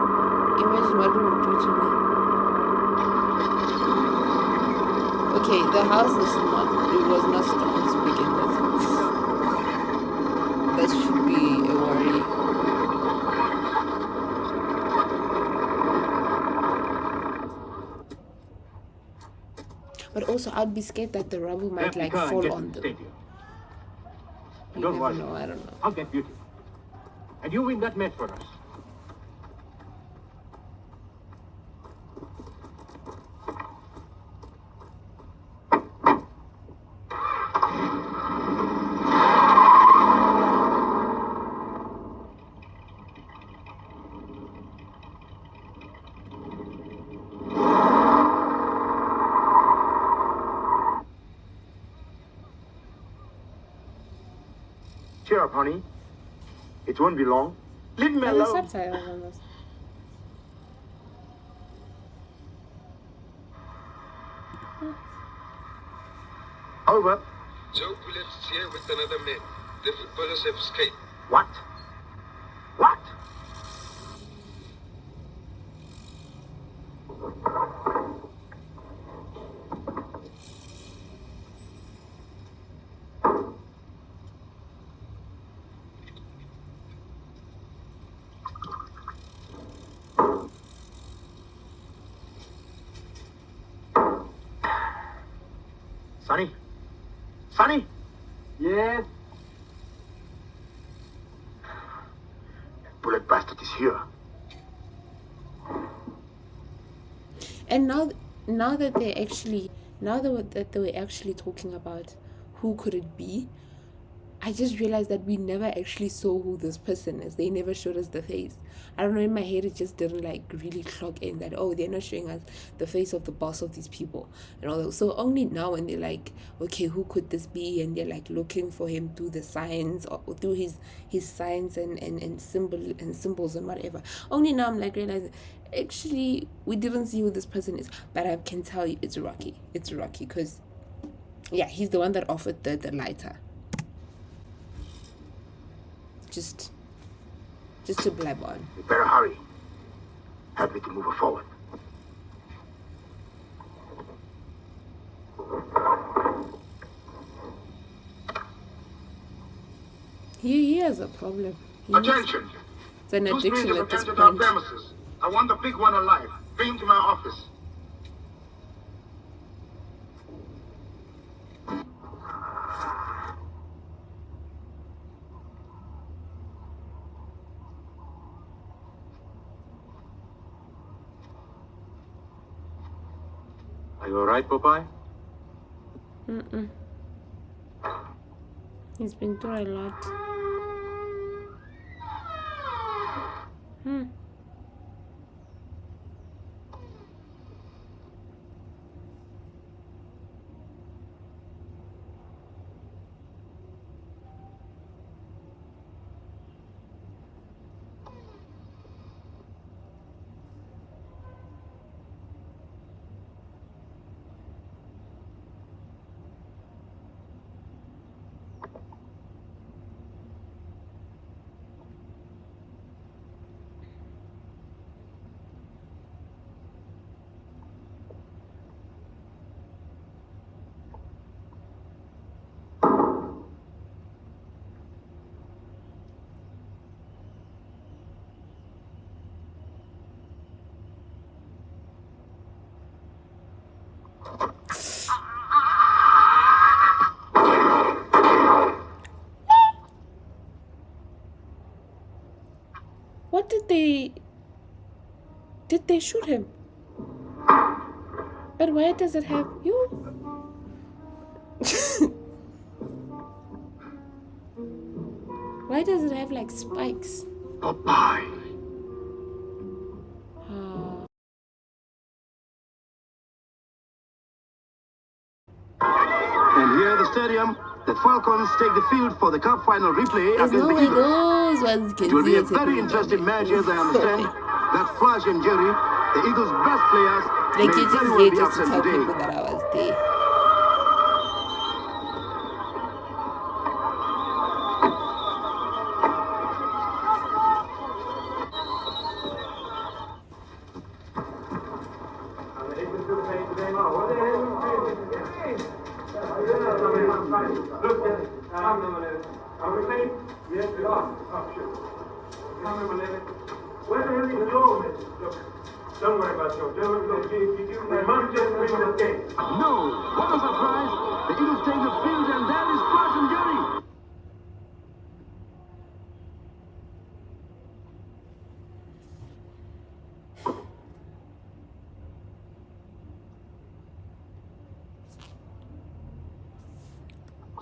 Speaker 1: Imagine what it would do to me. Okay, the house is not, it was not strong to begin with. That should be a worry. But also, I'd be scared that the rubble might like fall on them. You
Speaker 5: Don't
Speaker 1: never
Speaker 5: worry.
Speaker 1: know, I don't know.
Speaker 5: I'll get Beauty. And you win that match for us.
Speaker 12: Cheer up, honey. It won't be long. Leave me
Speaker 1: There's a
Speaker 12: alone.
Speaker 1: subtitle on this.
Speaker 12: Over.
Speaker 7: Joe Bullet is here with another man. The footballers have escaped.
Speaker 12: What? What? Sonny? Sonny? Yes? Bullet bastard is here.
Speaker 1: And now that they were actually talking about who could it be, I just realized that we never actually saw who this person is. They never showed us the face. I don't know, in my head it just didn't like really clock in that, oh, they're not showing us the face of the boss of these people and all that. So only now when they're like, okay, who could this be? And they're like looking for him through the signs or through his signs and symbols and whatever. Only now I'm like realizing, actually, we didn't see who this person is. But I can tell you it's Rocky. It's Rocky because, yeah, he's the one that offered the lighter. Just to blab on.
Speaker 12: You better hurry. Help me to move her forward.
Speaker 1: He has a problem.
Speaker 12: Attention!
Speaker 1: It's an
Speaker 12: Two
Speaker 1: addiction
Speaker 12: strangers
Speaker 1: at this
Speaker 12: have entered our
Speaker 1: point.
Speaker 12: premises. I want the big one alive. Bring him to my office.
Speaker 5: Are you alright, Popeye?
Speaker 1: He's been through a lot. thought they shoot him. But why does it have you? Why does it have like spikes?
Speaker 8: Bye-bye.
Speaker 2: And here at the stadium, the Falcons take the field for the Cup final replay
Speaker 1: There's
Speaker 2: against
Speaker 1: no
Speaker 2: the
Speaker 1: way
Speaker 2: Eagles.
Speaker 1: those ones can
Speaker 2: It will be
Speaker 1: see
Speaker 2: a
Speaker 1: us
Speaker 2: very
Speaker 1: happening.
Speaker 2: interesting match, as I understand. That Flash and Jerry, the Eagles' best players,
Speaker 1: Like
Speaker 2: may
Speaker 1: you just
Speaker 2: very well
Speaker 1: here
Speaker 2: be
Speaker 1: just to
Speaker 2: absent
Speaker 1: tell
Speaker 2: today.
Speaker 1: people that I was there.
Speaker 5: Where the hell is Joe? Look, don't worry about Joe. We must just win the game.
Speaker 2: No! What a surprise! The Eagles take the field, and there is Flash and Jerry.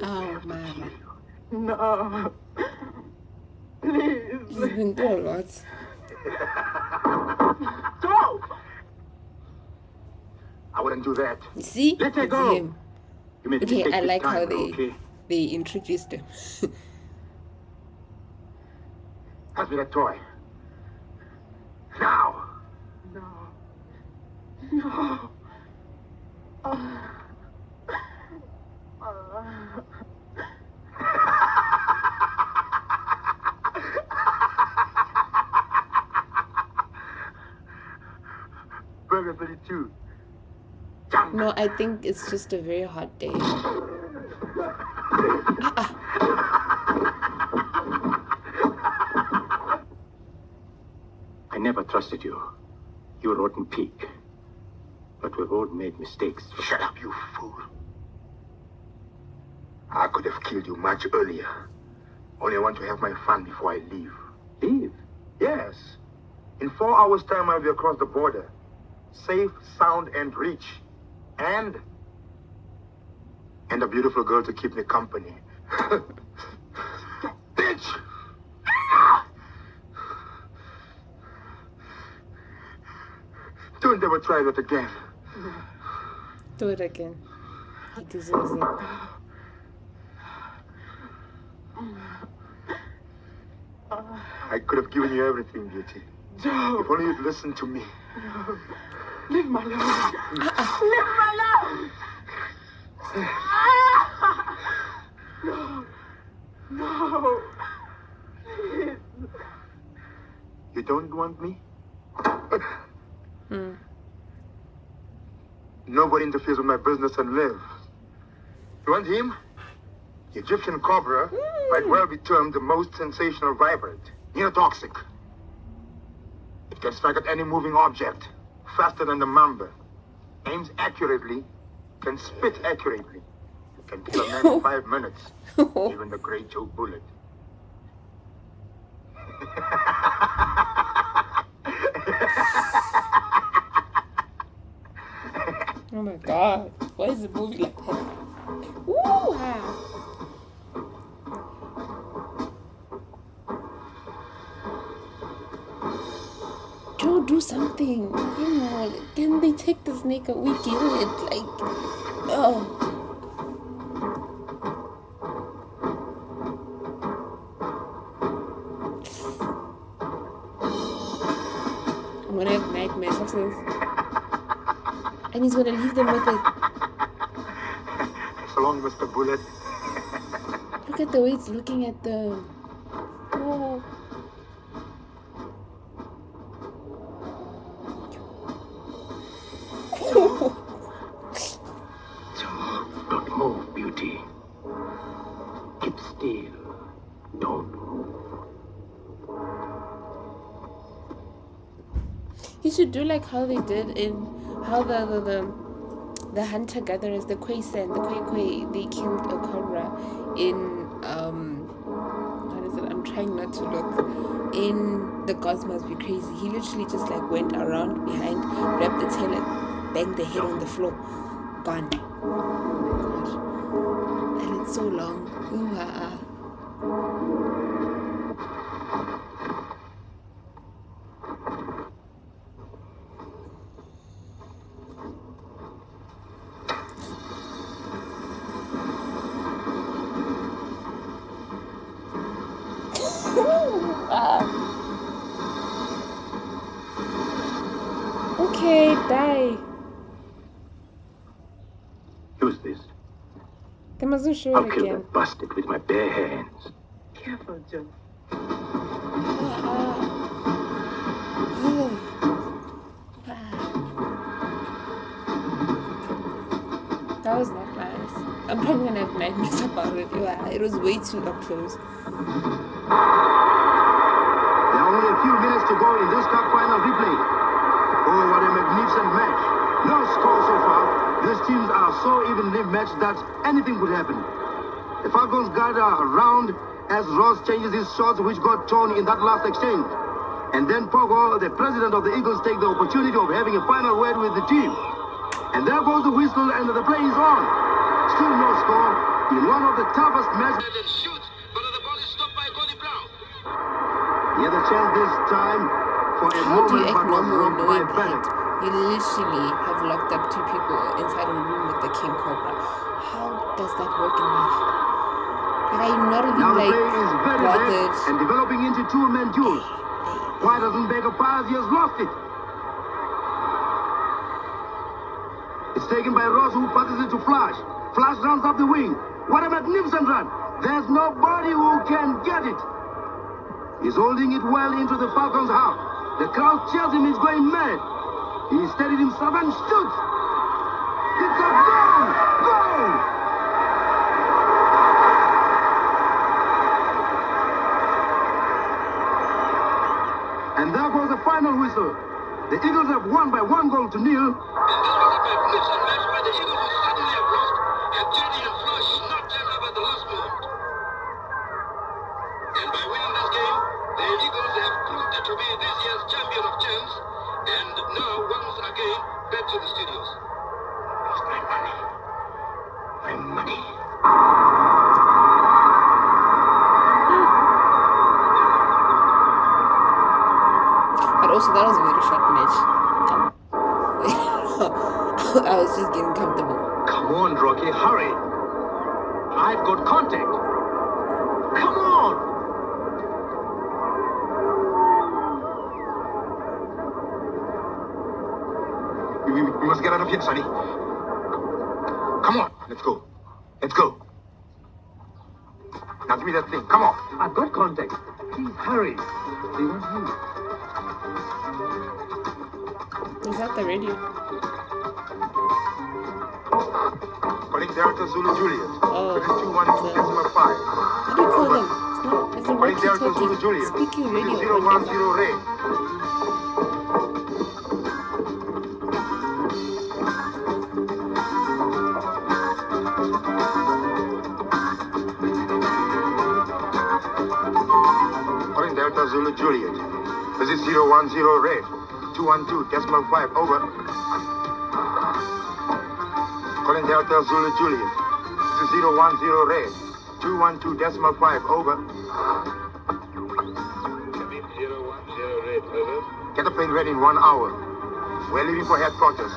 Speaker 1: Oh, Mama.
Speaker 6: No. Please.
Speaker 1: You've been through a lot.
Speaker 8: Go! I wouldn't do that.
Speaker 1: You see?
Speaker 8: Let her
Speaker 1: It's
Speaker 8: go.
Speaker 1: him.
Speaker 8: You made a
Speaker 1: Okay,
Speaker 8: mistake
Speaker 1: I
Speaker 8: this
Speaker 1: like how
Speaker 8: time, okay?
Speaker 1: they introduced him.
Speaker 8: Pass me that toy. Now.
Speaker 6: No. No.
Speaker 8: Burger 32.
Speaker 1: No, I think it's just a very hot day.
Speaker 9: I never trusted you. You were rotten pig. But we've all made mistakes.
Speaker 8: Shut up, you fool. I could have killed you much earlier. Only I want to have my fun before I leave.
Speaker 9: Leave?
Speaker 8: Yes. In 4 hours' time, I'll be across the border. Safe, sound, and reach. And a beautiful girl to keep me company. Bitch! Don't ever try that again.
Speaker 1: Do it again. He deserves it.
Speaker 8: I could have given you everything, Beauty.
Speaker 6: Joe.
Speaker 8: If only you'd listened to me.
Speaker 6: No. Leave my alone. Leave my alone. No. No. Please.
Speaker 8: You don't want me? Nobody interferes with my business and lives. You want him? The Egyptian cobra might well be termed the most sensational vibrant. Neotoxic. It can strike at any moving object, faster than the mamba. Aims accurately, can spit accurately. Can kill a man in 5 minutes. Even the great Joe Bullet.
Speaker 1: Oh my god. Why is it moving like that? Woo-ha. Joe, do something. Come on. Can they take the snake and we kill it? Like, oh. I'm gonna have nightmares of this. And he's gonna leave them with it.
Speaker 8: So long, Mr. Bullet.
Speaker 1: Look at the way it's looking at them. Oh.
Speaker 9: Don't move, Beauty. Keep still. Don't move.
Speaker 1: He should do like how they did in how the hunter gatherers, the Kwesa and the Kwekwe, they killed a cobra in what is it? I'm trying not to look in The gods must be crazy. He literally just like went around behind, grabbed the tail and banged the head on the floor. Gone. Oh my god. And it's so long. Ooh, Okay, die.
Speaker 5: Use this.
Speaker 1: They mustn't show
Speaker 5: I'll
Speaker 1: it
Speaker 5: kill
Speaker 1: again.
Speaker 5: that bastard with my bare hands.
Speaker 6: Careful, Joe.
Speaker 1: That was not nice. I'm probably gonna have nightmares about it. Yeah, it was way too up close.
Speaker 2: There are only a few minutes to go in this cup final replay. Oh, what a magnificent match. No score so far. These teams are so evenly matched that anything could happen. The Falcons gather around as Ross changes his shots, which got torn in that last exchange. And then Pogo, the president of the Eagles, take the opportunity of having a final word with the team. And there goes the whistle and the play is on. Still no score in one of the toughest matches.
Speaker 7: And shoots, but the ball is stopped by Gordie Brown.
Speaker 2: He had a chance this time for a
Speaker 1: How do you
Speaker 2: moment,
Speaker 1: act
Speaker 2: but was
Speaker 1: normal
Speaker 2: robbed by
Speaker 1: knowing
Speaker 2: Bennett.
Speaker 1: that you literally have locked up 2 people inside a room with the King Cobra? How does that work in life? Like, are you not even
Speaker 2: Now the
Speaker 1: like
Speaker 2: play is very
Speaker 1: bothered?
Speaker 2: red and developing into two-man duels. Why doesn't Baker pass? He has lost it. It's taken by Ross, who passes it to Flash. Flash runs up the wing. What a magnificent run. There's nobody who can get it. He's holding it well into the Falcons' half. The crowd cheers him. He's going mad. He steadied himself and shoots. It's a goal! Goal! And there goes the final whistle. The Eagles have won by 1-0.
Speaker 7: And this was a magnificent match where the Eagles would suddenly have lost, and Jerry and Flash knocked them up at the last moment. And by winning this game, the Eagles have proved to be this year's champion of champs, and now once again back to the studios.
Speaker 5: Lost my money. My money.
Speaker 1: But also, that was a very short match. I was just getting comfortable.
Speaker 5: Come on, Rocky, hurry. I've got contact. Come on. We must get out of here, Sonny. Come on, let's go. Let's go. Now give me that thing. Come on. I've got contact. Please hurry. They want you.
Speaker 1: Is that the radio?
Speaker 8: Calling Delta Zulu Juliet.
Speaker 1: Oh.
Speaker 8: 212.5.
Speaker 1: How do you call them? It's not. It's a
Speaker 8: Calling Delta Zulu
Speaker 1: walkie-talkie.
Speaker 8: Juliet.
Speaker 1: Speaking radio.
Speaker 8: 010
Speaker 1: whatever.
Speaker 8: Ray. Calling Delta Zulu Juliet. This is 010 Red. 212.5. Over. Calling Delta Zulu Juliet. This is 010 Red. 212.5. Over.
Speaker 7: Cabin 010 Red, over.
Speaker 8: Get the plane ready in 1 hour. We're leaving for headquarters.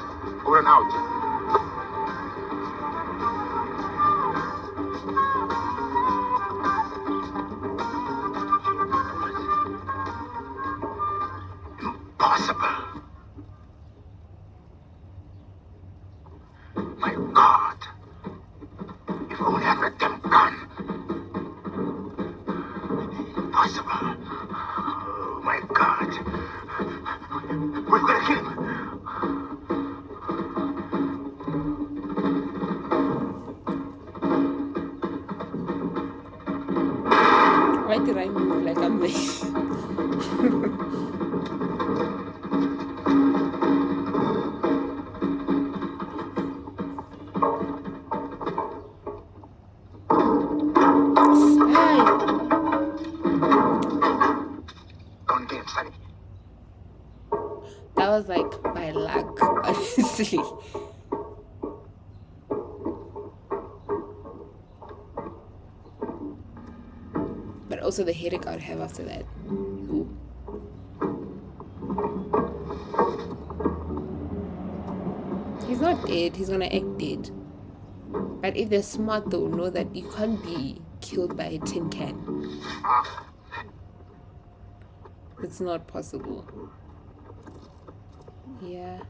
Speaker 8: Over and out.
Speaker 5: Impossible. My God. If only I had a damn gun. Impossible. Oh, my God. We're gonna kill him.
Speaker 1: Why did I move like I'm there?
Speaker 5: Don't get
Speaker 8: Sonny.
Speaker 1: That was like my luck, honestly. But also the headache I would have after that. Ooh. He's not dead, he's gonna act dead. But if they're smart, they'll know that you can't be killed by a tin can. It's not possible. Yeah.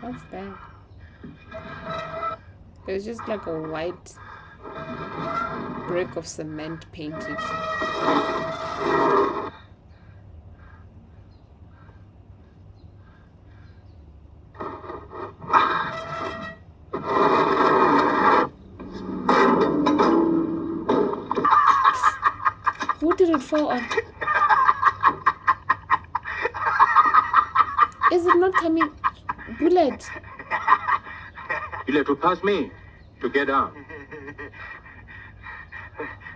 Speaker 1: What's that? There's just like a white brick of cement painted. Who did it fall on? Is it not coming? Bullet.
Speaker 12: You have to pass me to get down.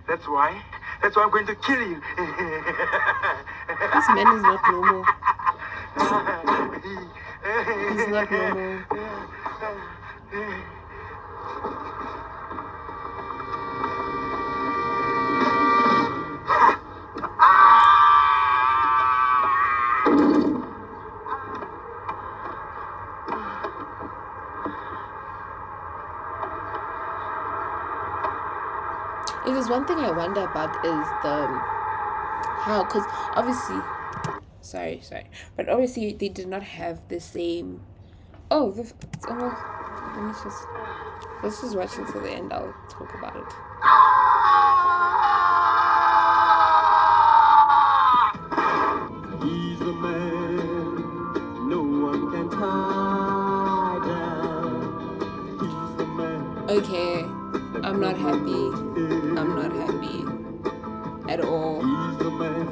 Speaker 8: That's why I'm going to kill you.
Speaker 1: This man is not normal. He's not normal. If there's one thing I wonder about is how, because obviously, sorry, but obviously they did not have the same. Oh, it's almost. Let's just watch until the end. I'll talk about it.
Speaker 3: He's a man no one can tie down. He's the man.
Speaker 1: Okay, I'm not happy. I'm not happy at all.
Speaker 3: He's the man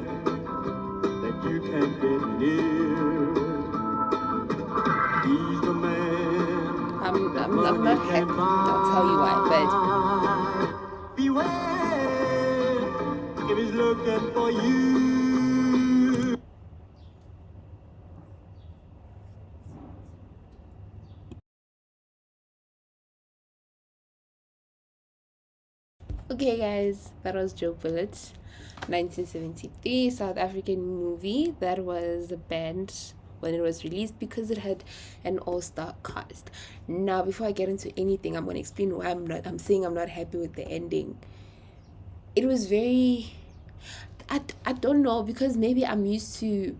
Speaker 3: that you can't get near. He's the man.
Speaker 1: I'm not happy. I'll tell you why, but
Speaker 3: beware if he's looking for you.
Speaker 1: okay, guys, that was Joe Bullet, 1973 South African movie that was banned when it was released because it had an all-star cast. Now, before I get into anything, I'm going to explain why I'm saying I'm not happy with the ending. It was very, I don't know, because maybe I'm used to,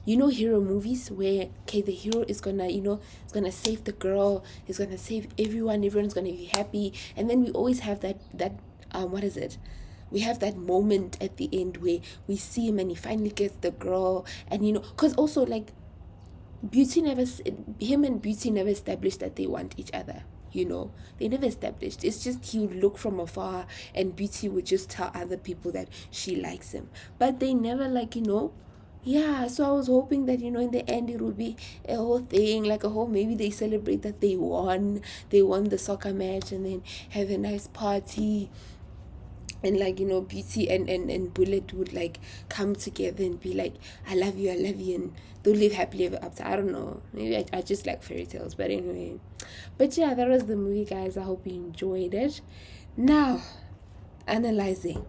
Speaker 1: hero movies where, okay, the hero is gonna, is gonna save the girl, he's gonna save everyone's gonna be happy, and then we always have that what is it? We have that moment at the end where we see him and he finally gets the girl, and because also like him and Beauty never established that they want each other. They never established. It's just he would look from afar and Beauty would just tell other people that she likes him, but they never yeah, so I was hoping that, in the end it would be a whole thing, like maybe they celebrate that they won the soccer match and then have a nice party. And Beauty and Bullet would come together and be like, I love you, and they'll live happily ever after. I don't know. Maybe I just like fairy tales, but anyway. But yeah, that was the movie, guys. I hope you enjoyed it. Now, analyzing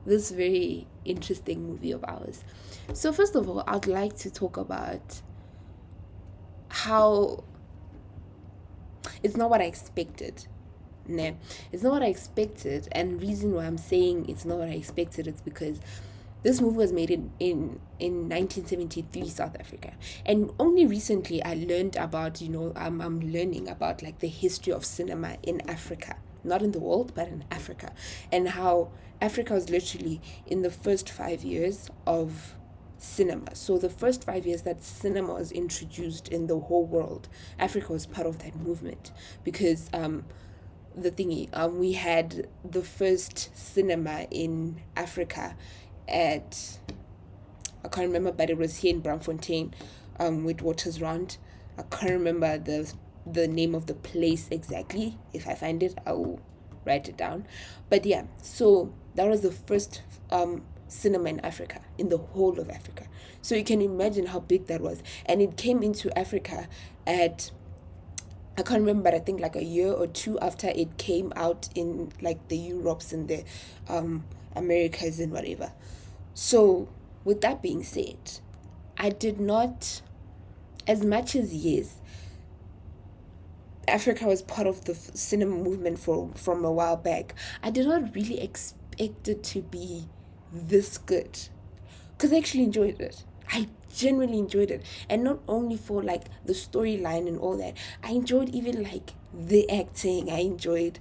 Speaker 1: this very interesting movie of ours. So first of all, I'd like to talk about how it's not what I expected. Nah, it's not what I expected, and reason why I'm saying it's not what I expected is because This movie was made in 1973 South Africa, and only recently I learned about, I'm learning about like the history of cinema in Africa, not in the world but in Africa, and how Africa was literally in the first 5 years of cinema. So the first 5 years that cinema was introduced in the whole world, Africa was part of that movement, because the thingy, we had the first cinema in Africa at, I can't remember, but it was here in Braamfontein, with Waters Round. I can't remember the name of the place exactly. If I find it, I will write it down. But yeah, so that was the first cinema in Africa, in the whole of Africa. So you can imagine how big that was. And it came into Africa at, I can't remember, but I think like a year or two after it came out in like the Europes and the Americas and whatever. So with that being said, I did not, as much as yes, Africa was part of the cinema movement from a while back, I did not really expect it to be this good, because I actually enjoyed it. I genuinely enjoyed it, and not only for like the storyline and all that, I enjoyed even like the acting. I enjoyed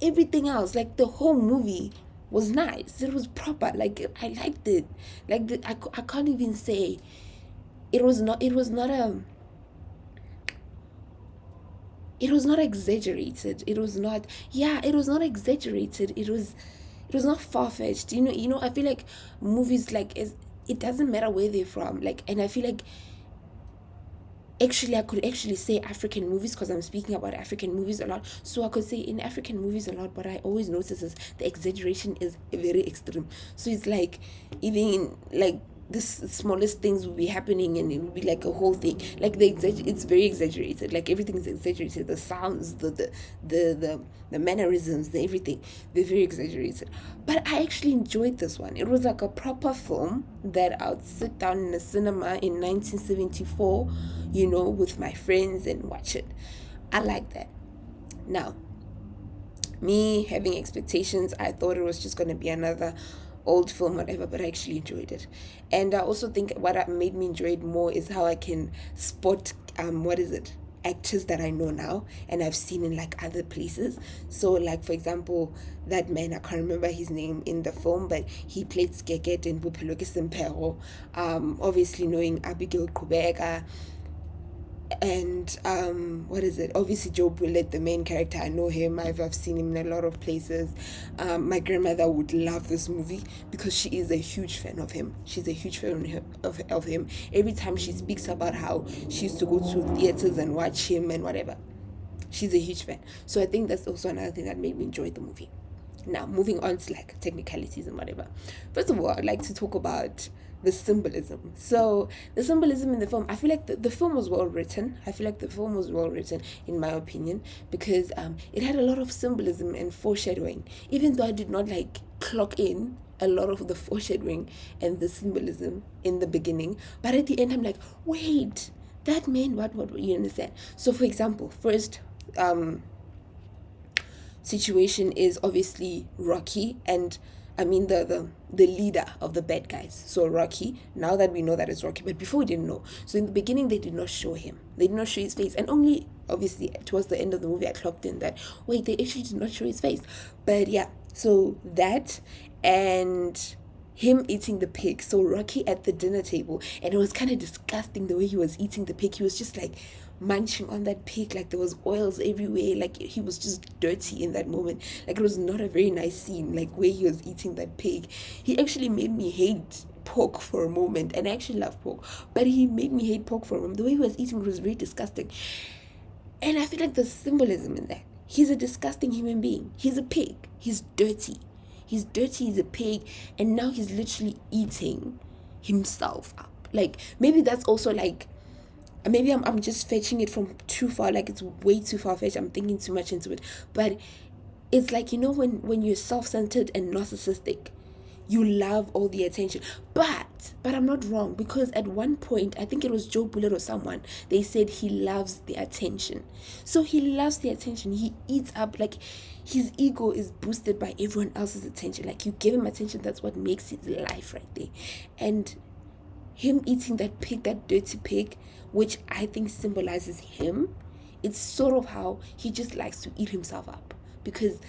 Speaker 1: everything else. Like the whole movie was nice. It was proper. Like I liked it. Like I can't even say it was not exaggerated. It was not exaggerated. It was not far-fetched. I feel like movies, like, it doesn't matter where they're from. Like, and I feel like actually I could actually say African movies, because I'm speaking about African movies a lot. So I could say in African movies a lot, but I always notice is the exaggeration is very extreme. So it's like, even like the smallest things will be happening and it will be like a whole thing. Like it's very exaggerated. Like everything is exaggerated. The sounds, the mannerisms, the everything, they're very exaggerated. But I actually enjoyed this one. It was like a proper film that I would sit down in a cinema in 1974, with my friends and watch it. I like that. Now, me having expectations, I thought it was just going to be another old film, whatever, but I actually enjoyed it. And I also think what made me enjoy it more is how I can spot actors that I know now and I've seen in like other places. So like, for example, that man, I can't remember his name in the film, but he played Skeket in Bophelo ke Sempero. Obviously knowing Abigail Kubeka, and obviously Joe Bullitt, the main character, I know him. I've seen him in a lot of places. My grandmother would love this movie because she is a huge fan of him. She's a huge fan of him. Every time she speaks about how she used to go to theaters and watch him and whatever, she's a huge fan. So I think that's also another thing that made me enjoy the movie. Now, moving on to like technicalities and whatever. First of all, I'd like to talk about the symbolism. So the symbolism in the film, I feel like the film was well written. I feel like the film was well written, in my opinion, because it had a lot of symbolism and foreshadowing, even though I did not like clock in a lot of the foreshadowing and the symbolism in the beginning. But at the end, I'm like, wait, that meant what you understand? So for example, first situation is obviously Rocky, and I mean the leader of the bad guys. So Rocky, now that we know that it's Rocky, but before we didn't know. So in the beginning, they did not show him. They did not show his face. And only, obviously, towards the end of the movie, I clocked in that, wait, they actually did not show his face. But yeah, so that, and him eating the pig. So Rocky at the dinner table, and it was kind of disgusting the way he was eating the pig. He was just like munching on that pig, like there was oils everywhere, like he was just dirty in that moment. Like it was not a very nice scene, like where he was eating that pig. He actually made me hate pork for a moment, and I actually love pork, but he made me hate pork for a moment. The way he was eating was very disgusting, and I feel like the symbolism in that, he's a disgusting human being. He's a pig. He's dirty, he's a pig, and now he's literally eating himself up. Like maybe that's also like, maybe I'm just fetching it from too far, like it's way too far-fetched, I'm thinking too much into it. But it's like, when you're self-centered and narcissistic, you love all the attention. But I'm not wrong, because at one point, I think it was Joe Bullitt or someone, they said he loves the attention. So he loves the attention. He eats up, like, his ego is boosted by everyone else's attention. Like, you give him attention, that's what makes his life right there. And him eating that pig, that dirty pig, which I think symbolizes him, it's sort of how he just likes to eat himself up, because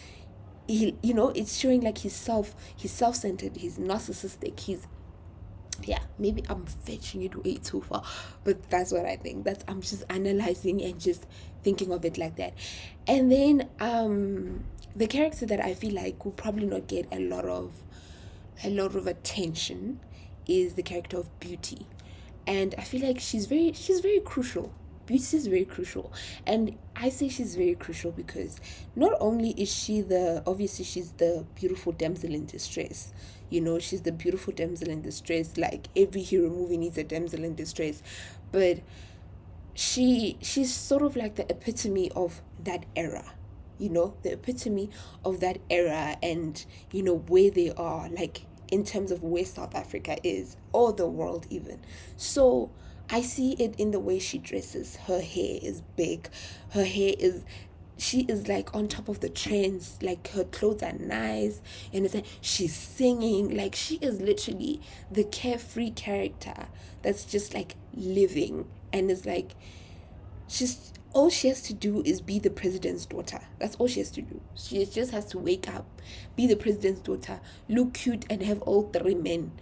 Speaker 1: he, it's showing like he's self-centered, he's narcissistic, maybe I'm fetching it way too far, but that's what I think. I'm just analyzing and just thinking of it like that. And then the character that I feel like will probably not get a lot of attention is the character of Beauty. And I feel like she's very crucial. Beauty is very crucial. And I say she's very crucial because not only is she obviously she's the beautiful damsel in distress. She's the beautiful damsel in distress. Like, every hero movie needs a damsel in distress. But she's sort of like the epitome of that era. The epitome of that era, and, where they are, like, in terms of where South Africa is, or the world even. So I see it in the way she dresses. Her hair is big. She is like on top of the trends. Like, her clothes are nice. And it's like she's singing. Like, she is literally the carefree character that's just like living. And it's like, all she has to do is be the president's daughter. That's all she has to do. She just has to wake up, be the president's daughter, look cute, and have all three men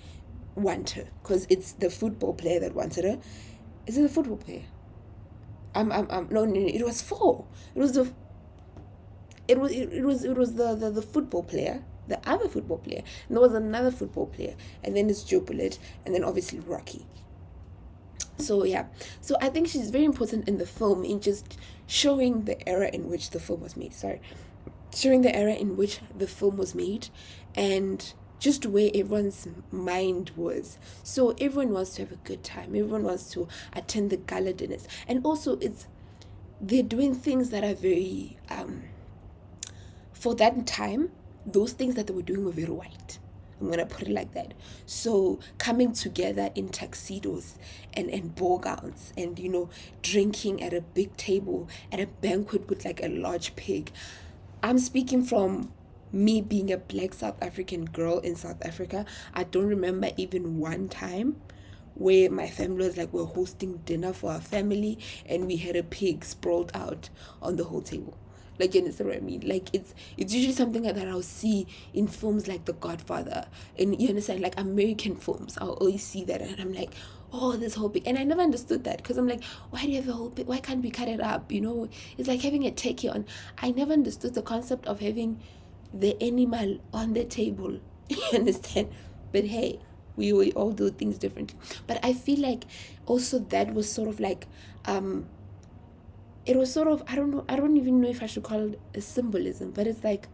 Speaker 1: want her, because it's the football player that wanted her. Is it the football player? No, it was four. It was the football player, the other football player, and there was another football player, and then it's Joe Bullitt, and then obviously Rocky. So I think she's very important in the film, in just showing the era in which the film was made. And just where everyone's mind was. So everyone wants to have a good time. Everyone wants to attend the gala dinners. And also they're doing things that are very, for that time, those things that they were doing were very white. I'm going to put it like that. So coming together in tuxedos and ball gowns and, drinking at a big table at a banquet with like a large pig. I'm speaking from me being a black South African girl in South Africa. I don't remember even one time where my family was like, we're hosting dinner for our family and we had a pig sprawled out on the whole table. Like, you understand what I mean? Like, it's usually something that I'll see in films like The Godfather, and you understand, like American films. I'll always see that, and I'm like, oh, this whole pig. And I never understood that, because I'm like, why do you have a whole pig? Why can't we cut it up? It's like having a turkey on. I never understood the concept of having the animal on the table. You understand? But hey, we all do things differently. But I feel like also that was sort of like it was sort of, I don't even know if I should call it a symbolism, but it's like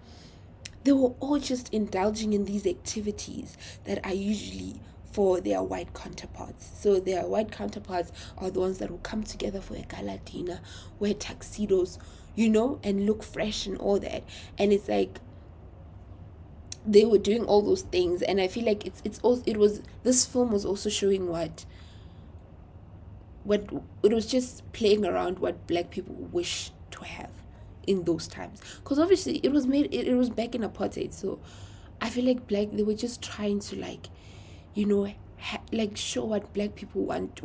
Speaker 1: they were all just indulging in these activities that are usually for their white counterparts. So their white counterparts are the ones that will come together for a gala dinner, wear tuxedos, and look fresh and all that. And it's like they were doing all those things, and I feel like this film was also showing what it was just playing around what black people wish to have in those times, because obviously it was back in apartheid. So I feel like they were just trying to show what black people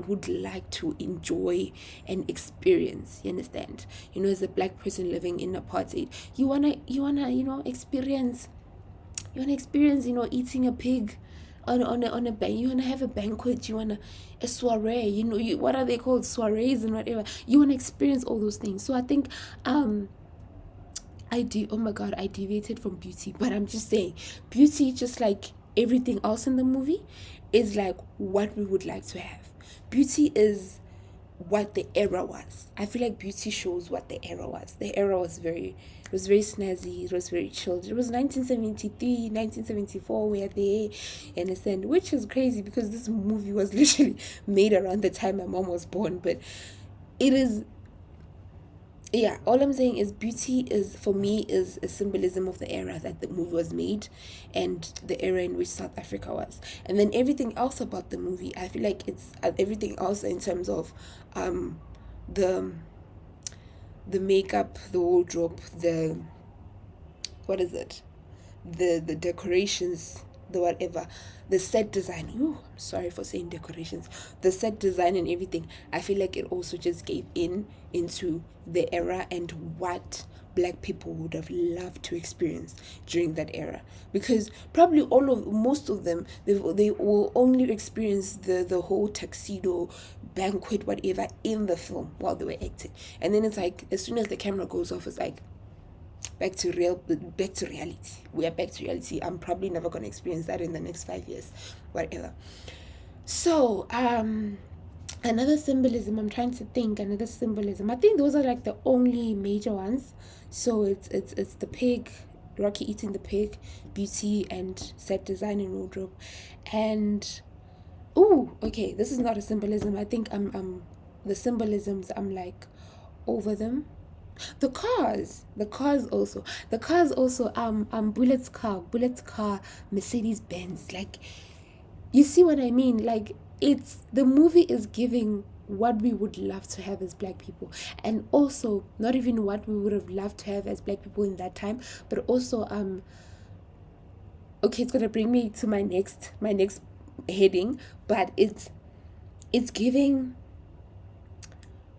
Speaker 1: would like to enjoy and experience. You understand? As a black person living in apartheid, you wanna experience eating a pig on a bank. You want to have a banquet, you want a soiree, what are they called, soirees and whatever. You want to experience all those things. So I think I deviated from Beauty, but I'm just saying Beauty, just like everything else in the movie, is like what we would like to have. Beauty is what the era was. I feel like Beauty shows what the era was. The era was very snazzy, it was very chilled. It was 1973, 1974, we are there, you understand? Which is crazy, because this movie was literally made around the time my mom was born, but it is yeah, all I'm saying is beauty is, for me, is a symbolism of the era that the movie was made and the era in which South Africa was. And then everything else about the movie, I feel like it's everything else in terms of the makeup, the wardrobe, the, what is it, the decorations, the whatever, the set design. Ooh, I'm sorry for saying decorations. The set design and everything. I feel like it also just gave into the era and what black people would have loved to experience during that era, because probably most of them, they will only experience the whole tuxedo banquet whatever in the film while they were acting, and then it's like as soon as the camera goes off, it's like back to reality. We are back to reality. I'm probably never going to experience that in the next 5 years, whatever. So another symbolism, I'm trying to think, another symbolism, I think those are like the only major ones. So it's the pig, Rocky eating the pig, beauty and set design and wardrobe. And okay, this is not a symbolism. I think I'm the symbolisms, I'm like over them. The cars also, Bullet's car, Mercedes Benz, like, you see what I mean? Like, it's, the movie is giving what we would love to have as black people, and also not even what we would have loved to have as black people in that time, but also okay, it's gonna bring me to my next heading, but it's giving,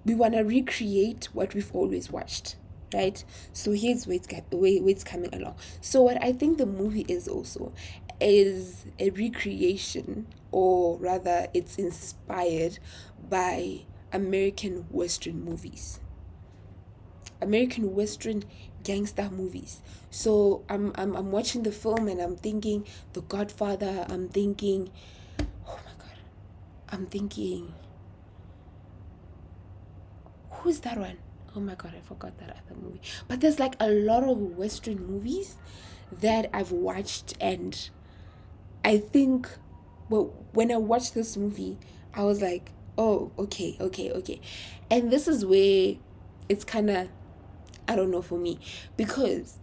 Speaker 1: we want to recreate what we've always watched, right? So here's where it's coming along. So what I think the movie is also is a recreation, or rather it's inspired by American Western movies, American Western gangster movies. So I'm watching the film and I'm thinking The Godfather, I'm thinking, oh my god, I'm thinking, who's that one? Oh my god, I forgot that other movie. But there's like a lot of Western movies that I've watched, and I think, well, when I watched this movie, I was like, oh, okay. And this is where it's kind of, I don't know, for me, because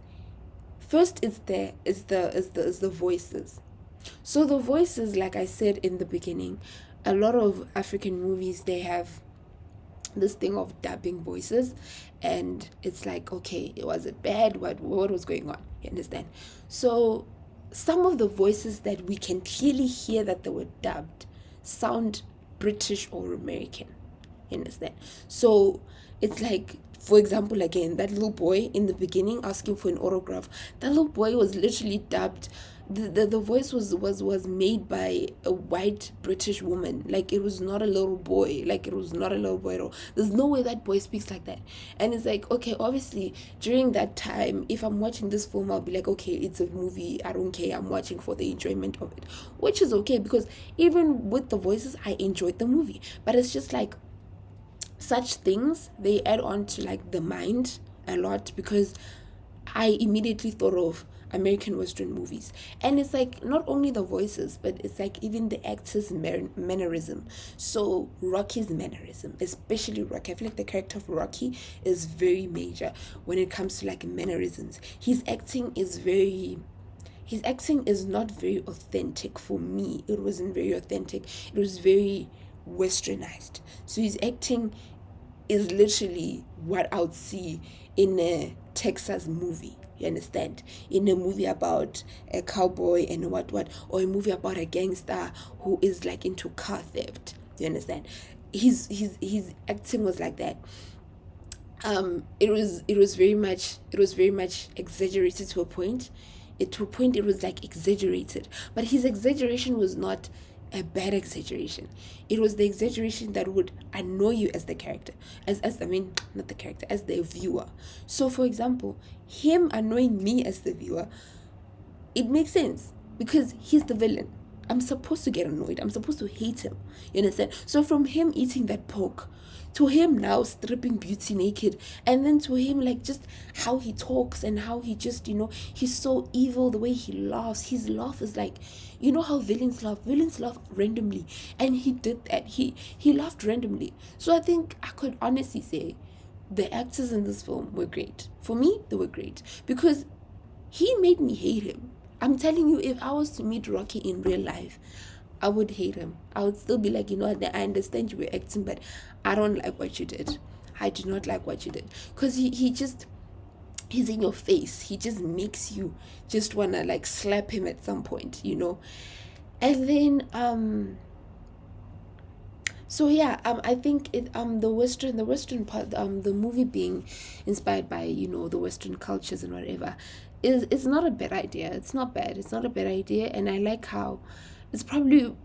Speaker 1: first it's the voices. So the voices, like I said in the beginning, a lot of African movies, they have this thing of dubbing voices, and it's like, okay, was it bad, what was going on, you understand? So some of the voices that we can clearly hear that they were dubbed sound British or American, you understand? So it's like, for example, again, that little boy in the beginning asking for an autograph, that little boy was literally dubbed, the voice was made by a white British woman. Like, it was not a little boy. Like, it was not a little boy at all. There's no way that boy speaks like that. And it's like, okay, obviously during that time, if I'm watching this film, I'll be like, okay, it's a movie, I don't care, I'm watching for the enjoyment of it, which is okay, because even with the voices, I enjoyed the movie. But it's just like, such things, they add on to like the mind a lot, because I immediately thought of American Western movies. And it's like not only the voices, but it's like even the actors' mannerism. So Rocky's mannerism, especially Rocky, I feel like the character of Rocky is very major when it comes to like mannerisms. His acting is not very authentic for me. It wasn't very authentic. It was very westernized. So his acting is literally what I would see in a Texas movie, you understand? In a movie about a cowboy and what, or a movie about a gangster who is like into car theft, you understand? His acting was like that. It was very much exaggerated to a point. It was like exaggerated, but his exaggeration was not a bad exaggeration. It was the exaggeration that would annoy you as the character, as I mean, not the character, as the viewer. So for example, him annoying me as the viewer, it makes sense because he's the villain. I'm supposed to get annoyed. I'm supposed to hate him. You understand? So from him eating that pork, to him now stripping Beauty naked, and then to him like just how he talks and how he just, he's so evil, the way he laughs. His laugh is like, you know how villains laugh randomly, and he did that. He laughed randomly. So I think I could honestly say the actors in this film were great. For me, they were great because he made me hate him. I'm telling you, if I was to meet Rocky in real life, I would hate him. I would still be like, I understand you were acting, but I don't like what you did. I do not like what you did. Because he's in your face. He just makes you just want to like slap him at some point, And then, so yeah, I think the Western part, the movie being inspired by, the Western cultures and whatever, is not a bad idea. It's not bad. It's not a bad idea. And I like how it's probably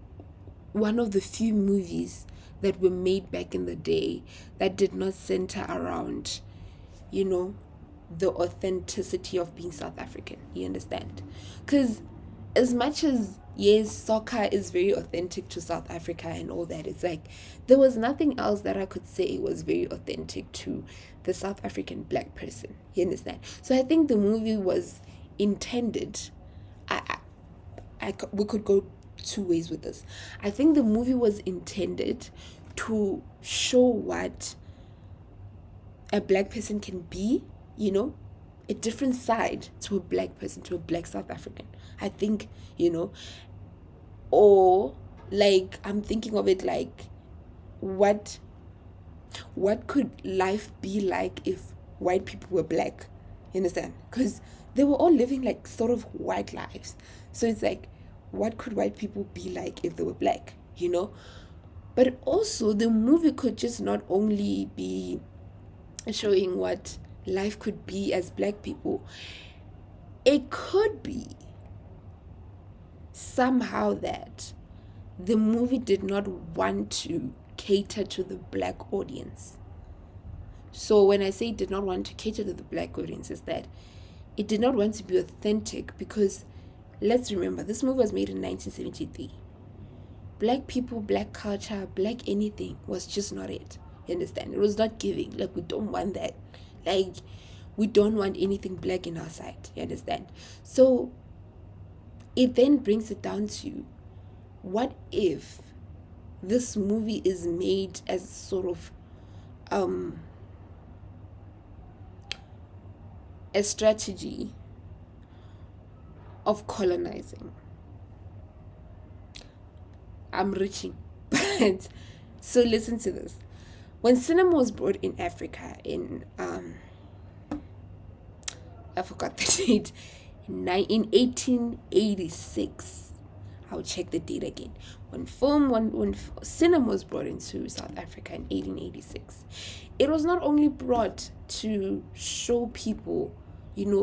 Speaker 1: one of the few movies that were made back in the day that did not center around, the authenticity of being South African. You understand? Because as much as, yes, soccer is very authentic to South Africa and all that, it's like there was nothing else that I could say was very authentic to the South African black person. You understand? So I think the movie was intended, we could go two ways with this. I think the movie was intended to show what a black person can be, a different side to a black person, to a black South African. I think, or like I'm thinking of it like what could life be like if white people were black? You understand? Because they were all living like sort of white lives. So it's like, what could white people be like if they were black? But also the movie could just not only be showing what life could be as black people, it could be somehow that the movie did not want to cater to the black audience. So when I say it did not want to cater to the black audience, is that it did not want to be authentic, because let's remember, this movie was made in 1973. Black people, black culture, black anything was just not it. You understand? It was not giving. Like, we don't want that. Like, we don't want anything black in our side. You understand? So it then brings it down to, what if this movie is made as sort of a strategy of colonizing? I'm reaching, but so listen to this. When cinema was brought in Africa in I forgot the date, in 1886. I'll check the date again. When cinema was brought into South Africa in 1886, it was not only brought to show people,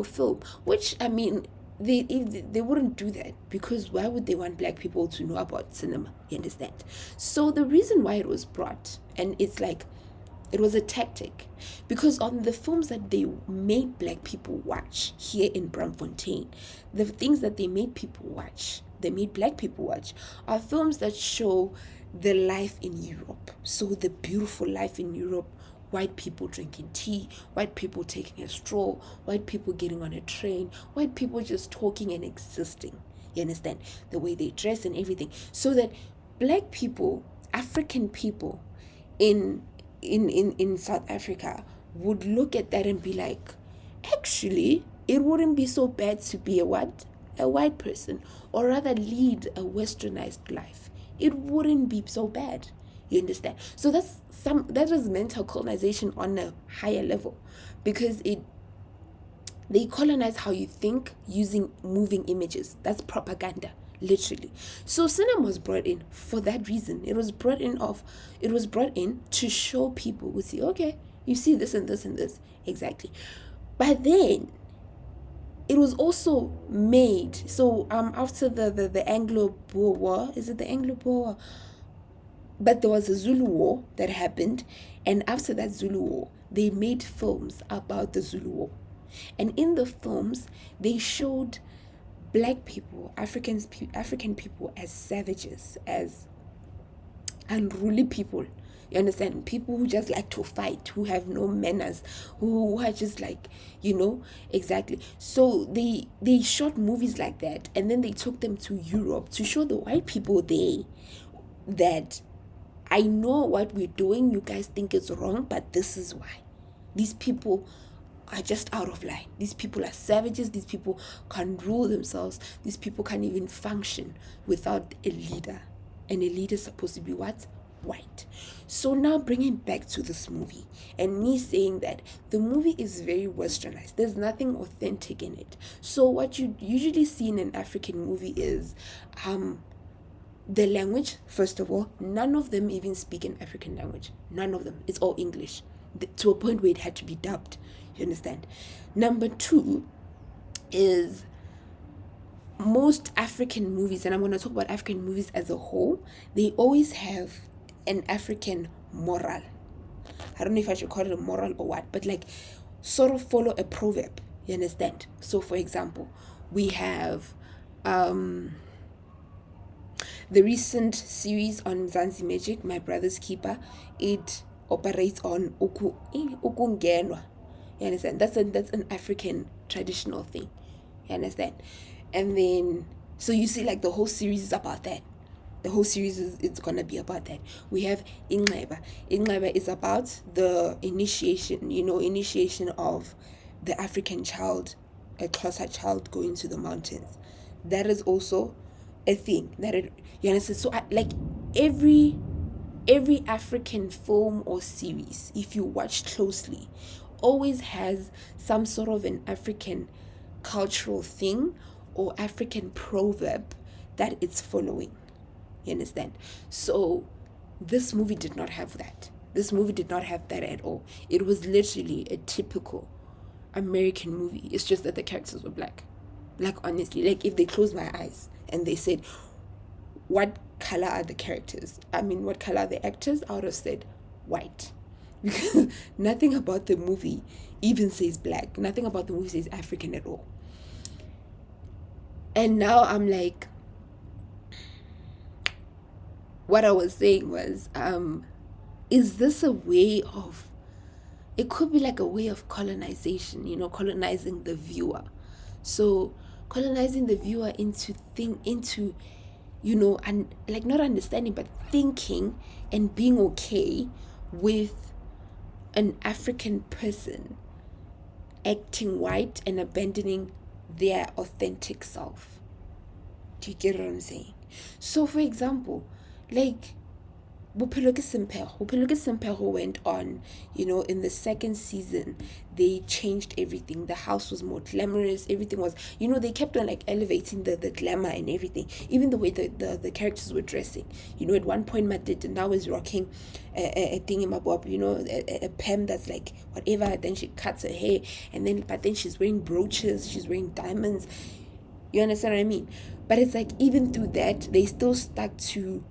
Speaker 1: film, which, I mean, they wouldn't do that, because why would they want black people to know about cinema? You understand? So the reason why it was brought, and it's like, it was a tactic, because on the films that they made black people watch here in Braamfontein, the things that they made black people watch, are films that show the life in Europe. So the beautiful life in Europe, white people drinking tea, white people taking a stroll, white people getting on a train, white people just talking and existing. You understand? The way they dress and everything. So that black people, African people in South Africa would look at that and be like, actually, it wouldn't be so bad to be a white person, or rather lead a westernized life. It wouldn't be so bad. You understand? So that is mental colonization on a higher level, because they colonize how you think using moving images. That's propaganda, literally. So cinema was brought in for that reason. It was brought in to show people, we see, okay, you see this and this and this, exactly. But then it was also made, so after the Anglo-Boer War, is it the Anglo-Boer War? But there was a Zulu War that happened, and after that Zulu War, they made films about the Zulu War. And in the films, they showed black people, African people, as savages, as unruly people. You understand? People who just like to fight, who have no manners, who are just like, exactly. So they shot movies like that, and then they took them to Europe to show the white people there that, I know what we're doing, you guys think it's wrong, but this is why. These people are just out of line. These people are savages. These people can't rule themselves. These people can't even function without a leader. And a leader is supposed to be what? White. So now bringing back to this movie and me saying that the movie is very westernized. There's nothing authentic in it. So what you usually see in an African movie is the language. First of all, none of them even speak an African language. None of them. It's all English, to a point where it had to be dubbed. You understand? Number two is most African movies, and I'm going to talk about African movies as a whole, they always have an African moral. I don't know if I should call it a moral or what, but like sort of follow a proverb. You understand? So for example, we have the recent series on Zanzi Magic, My Brother's Keeper. It operates on ukungenwa. You understand? That's an African traditional thing. You understand? And then, so you see, like, the whole series is about that. The whole series it's gonna be about that. We have Ingleba. Ingleba is about the initiation of the African child, a Xhosa child going to the mountains. That is also a thing you understand. So like every African film or series, if you watch closely, always has some sort of an African cultural thing or African proverb that it's following. You understand? So this movie did not have that. This movie did not have that at all. It was literally a typical American movie. It's just that the characters were black. Like, honestly, like if they closed my eyes and they said, what color are the characters? I mean, what color are the actors? I would have said white. Because nothing about the movie even says black. Nothing about the movie says African at all. And now I'm like, what I was saying was, is this a way of, it could be like a way of colonization, colonizing the viewer. So colonizing the viewer into and like not understanding, but thinking and being okay with an African person acting white and abandoning their authentic self. Do you get what I'm saying? So for example, like Bophelo ke Semphego went on, in the second season, they changed everything. The house was more glamorous. Everything was, they kept on like elevating the glamour and everything. Even the way the characters were dressing. At one point, Matt now is rocking a thing in my bob, a perm that's like whatever. Then she cuts her hair, but then she's wearing brooches. She's wearing diamonds. You understand what I mean? But it's like even through that, they still stuck to,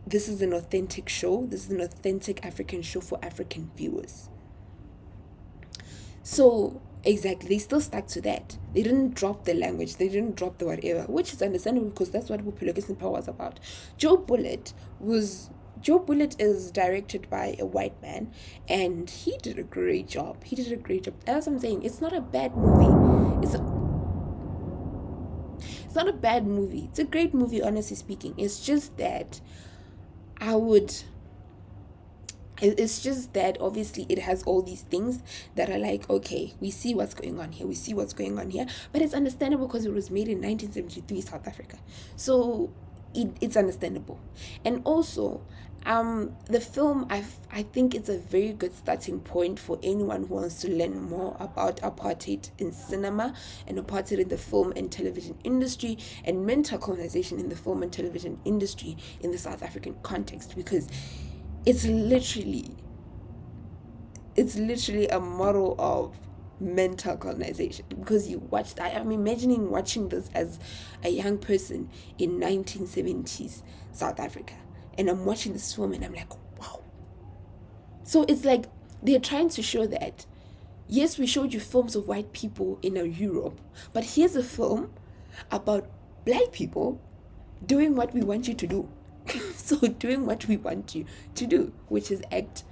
Speaker 1: this is an authentic show. This is an authentic African show for African viewers. So, exactly, they still stuck to that. They didn't drop the language. They didn't drop the whatever, which is understandable because that's what Bophelo ke Semphego was about. Joe Bullitt is directed by a white man, and he did a great job. As I'm saying, it's not a bad movie. It's not a bad movie. It's a great movie, honestly speaking. It's just that obviously it has all these things that are like, okay, we see what's going on here, but it's understandable because it was made in 1973 South Africa. So it's understandable. And also the film, I think it's a very good starting point for anyone who wants to learn more about apartheid in cinema and apartheid in the film and television industry and mental colonization in the film and television industry in the South African context, because it's literally a model of mental colonization. Because you watched, I'm imagining watching this as a young person in 1970s South Africa, and I'm watching this film and I'm like, wow. So it's like they're trying to show that, yes, we showed you films of white people in Europe, but here's a film about black people doing what we want you to do. So doing what we want you to do, which is act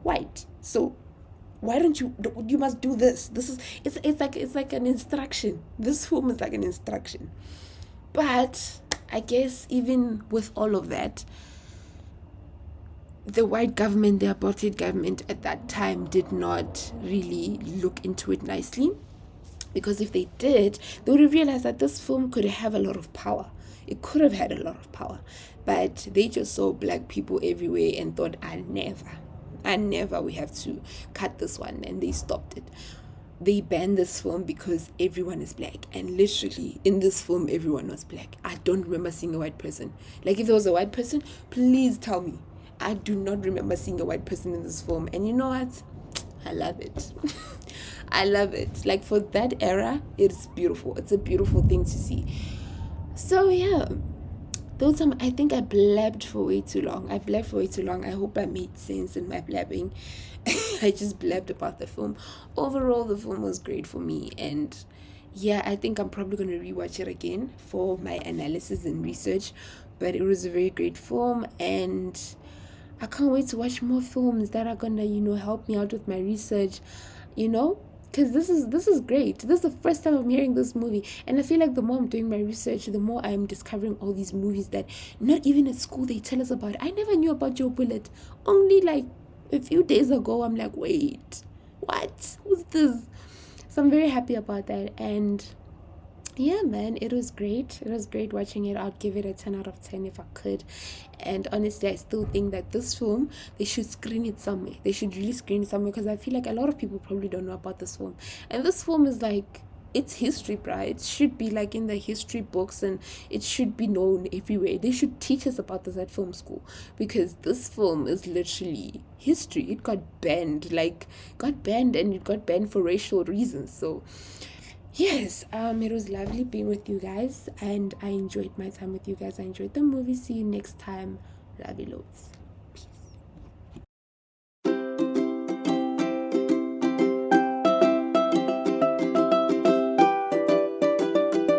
Speaker 1: white. So why don't you must do this. It's like an instruction. This film is like an instruction. But I guess even with all of that, the white government, the apartheid government at that time, did not really look into it nicely. Because if they did, they would have realized that this film could have a lot of power. It could have had a lot of power. But they just saw black people everywhere and thought, never, we have to cut this one. And they stopped it. They banned this film because everyone is black. And literally, in this film, everyone was black. I don't remember seeing a white person. Like, if there was a white person, please tell me. I do not remember seeing a white person in this film. And you know what? I love it. I love it. Like, for that era, it's beautiful. It's a beautiful thing to see. So yeah, I think I blabbed for way too long. I hope I made sense in my blabbing. I just blabbed about the film. Overall, the film was great for me, and yeah, I think I'm probably going to rewatch it again for my analysis and research. But it was a very great film, and I can't wait to watch more films that are gonna, help me out with my research, because this is great. This is the first time I'm hearing this movie, and I feel like the more I'm doing my research, the more I'm discovering all these movies that not even at school they tell us about. I never knew about Joe Bullet. Only like a few days ago, I'm like, wait, what? Who's this? So I'm very happy about that, and yeah, man, it was great. It was great watching it. I'd give it a 10 out of 10 if I could. And honestly, I still think that this film, they should screen it somewhere. They should really screen it somewhere, because I feel like a lot of people probably don't know about this film. And this film is like, it's history, bruh. It should be like in the history books, and it should be known everywhere. They should teach us about this at film school, because this film is literally history. It got banned, and it got banned for racial reasons. So yes, it was lovely being with you guys, and I enjoyed my time with you guys. I enjoyed the movie. See you next time. Love you loads.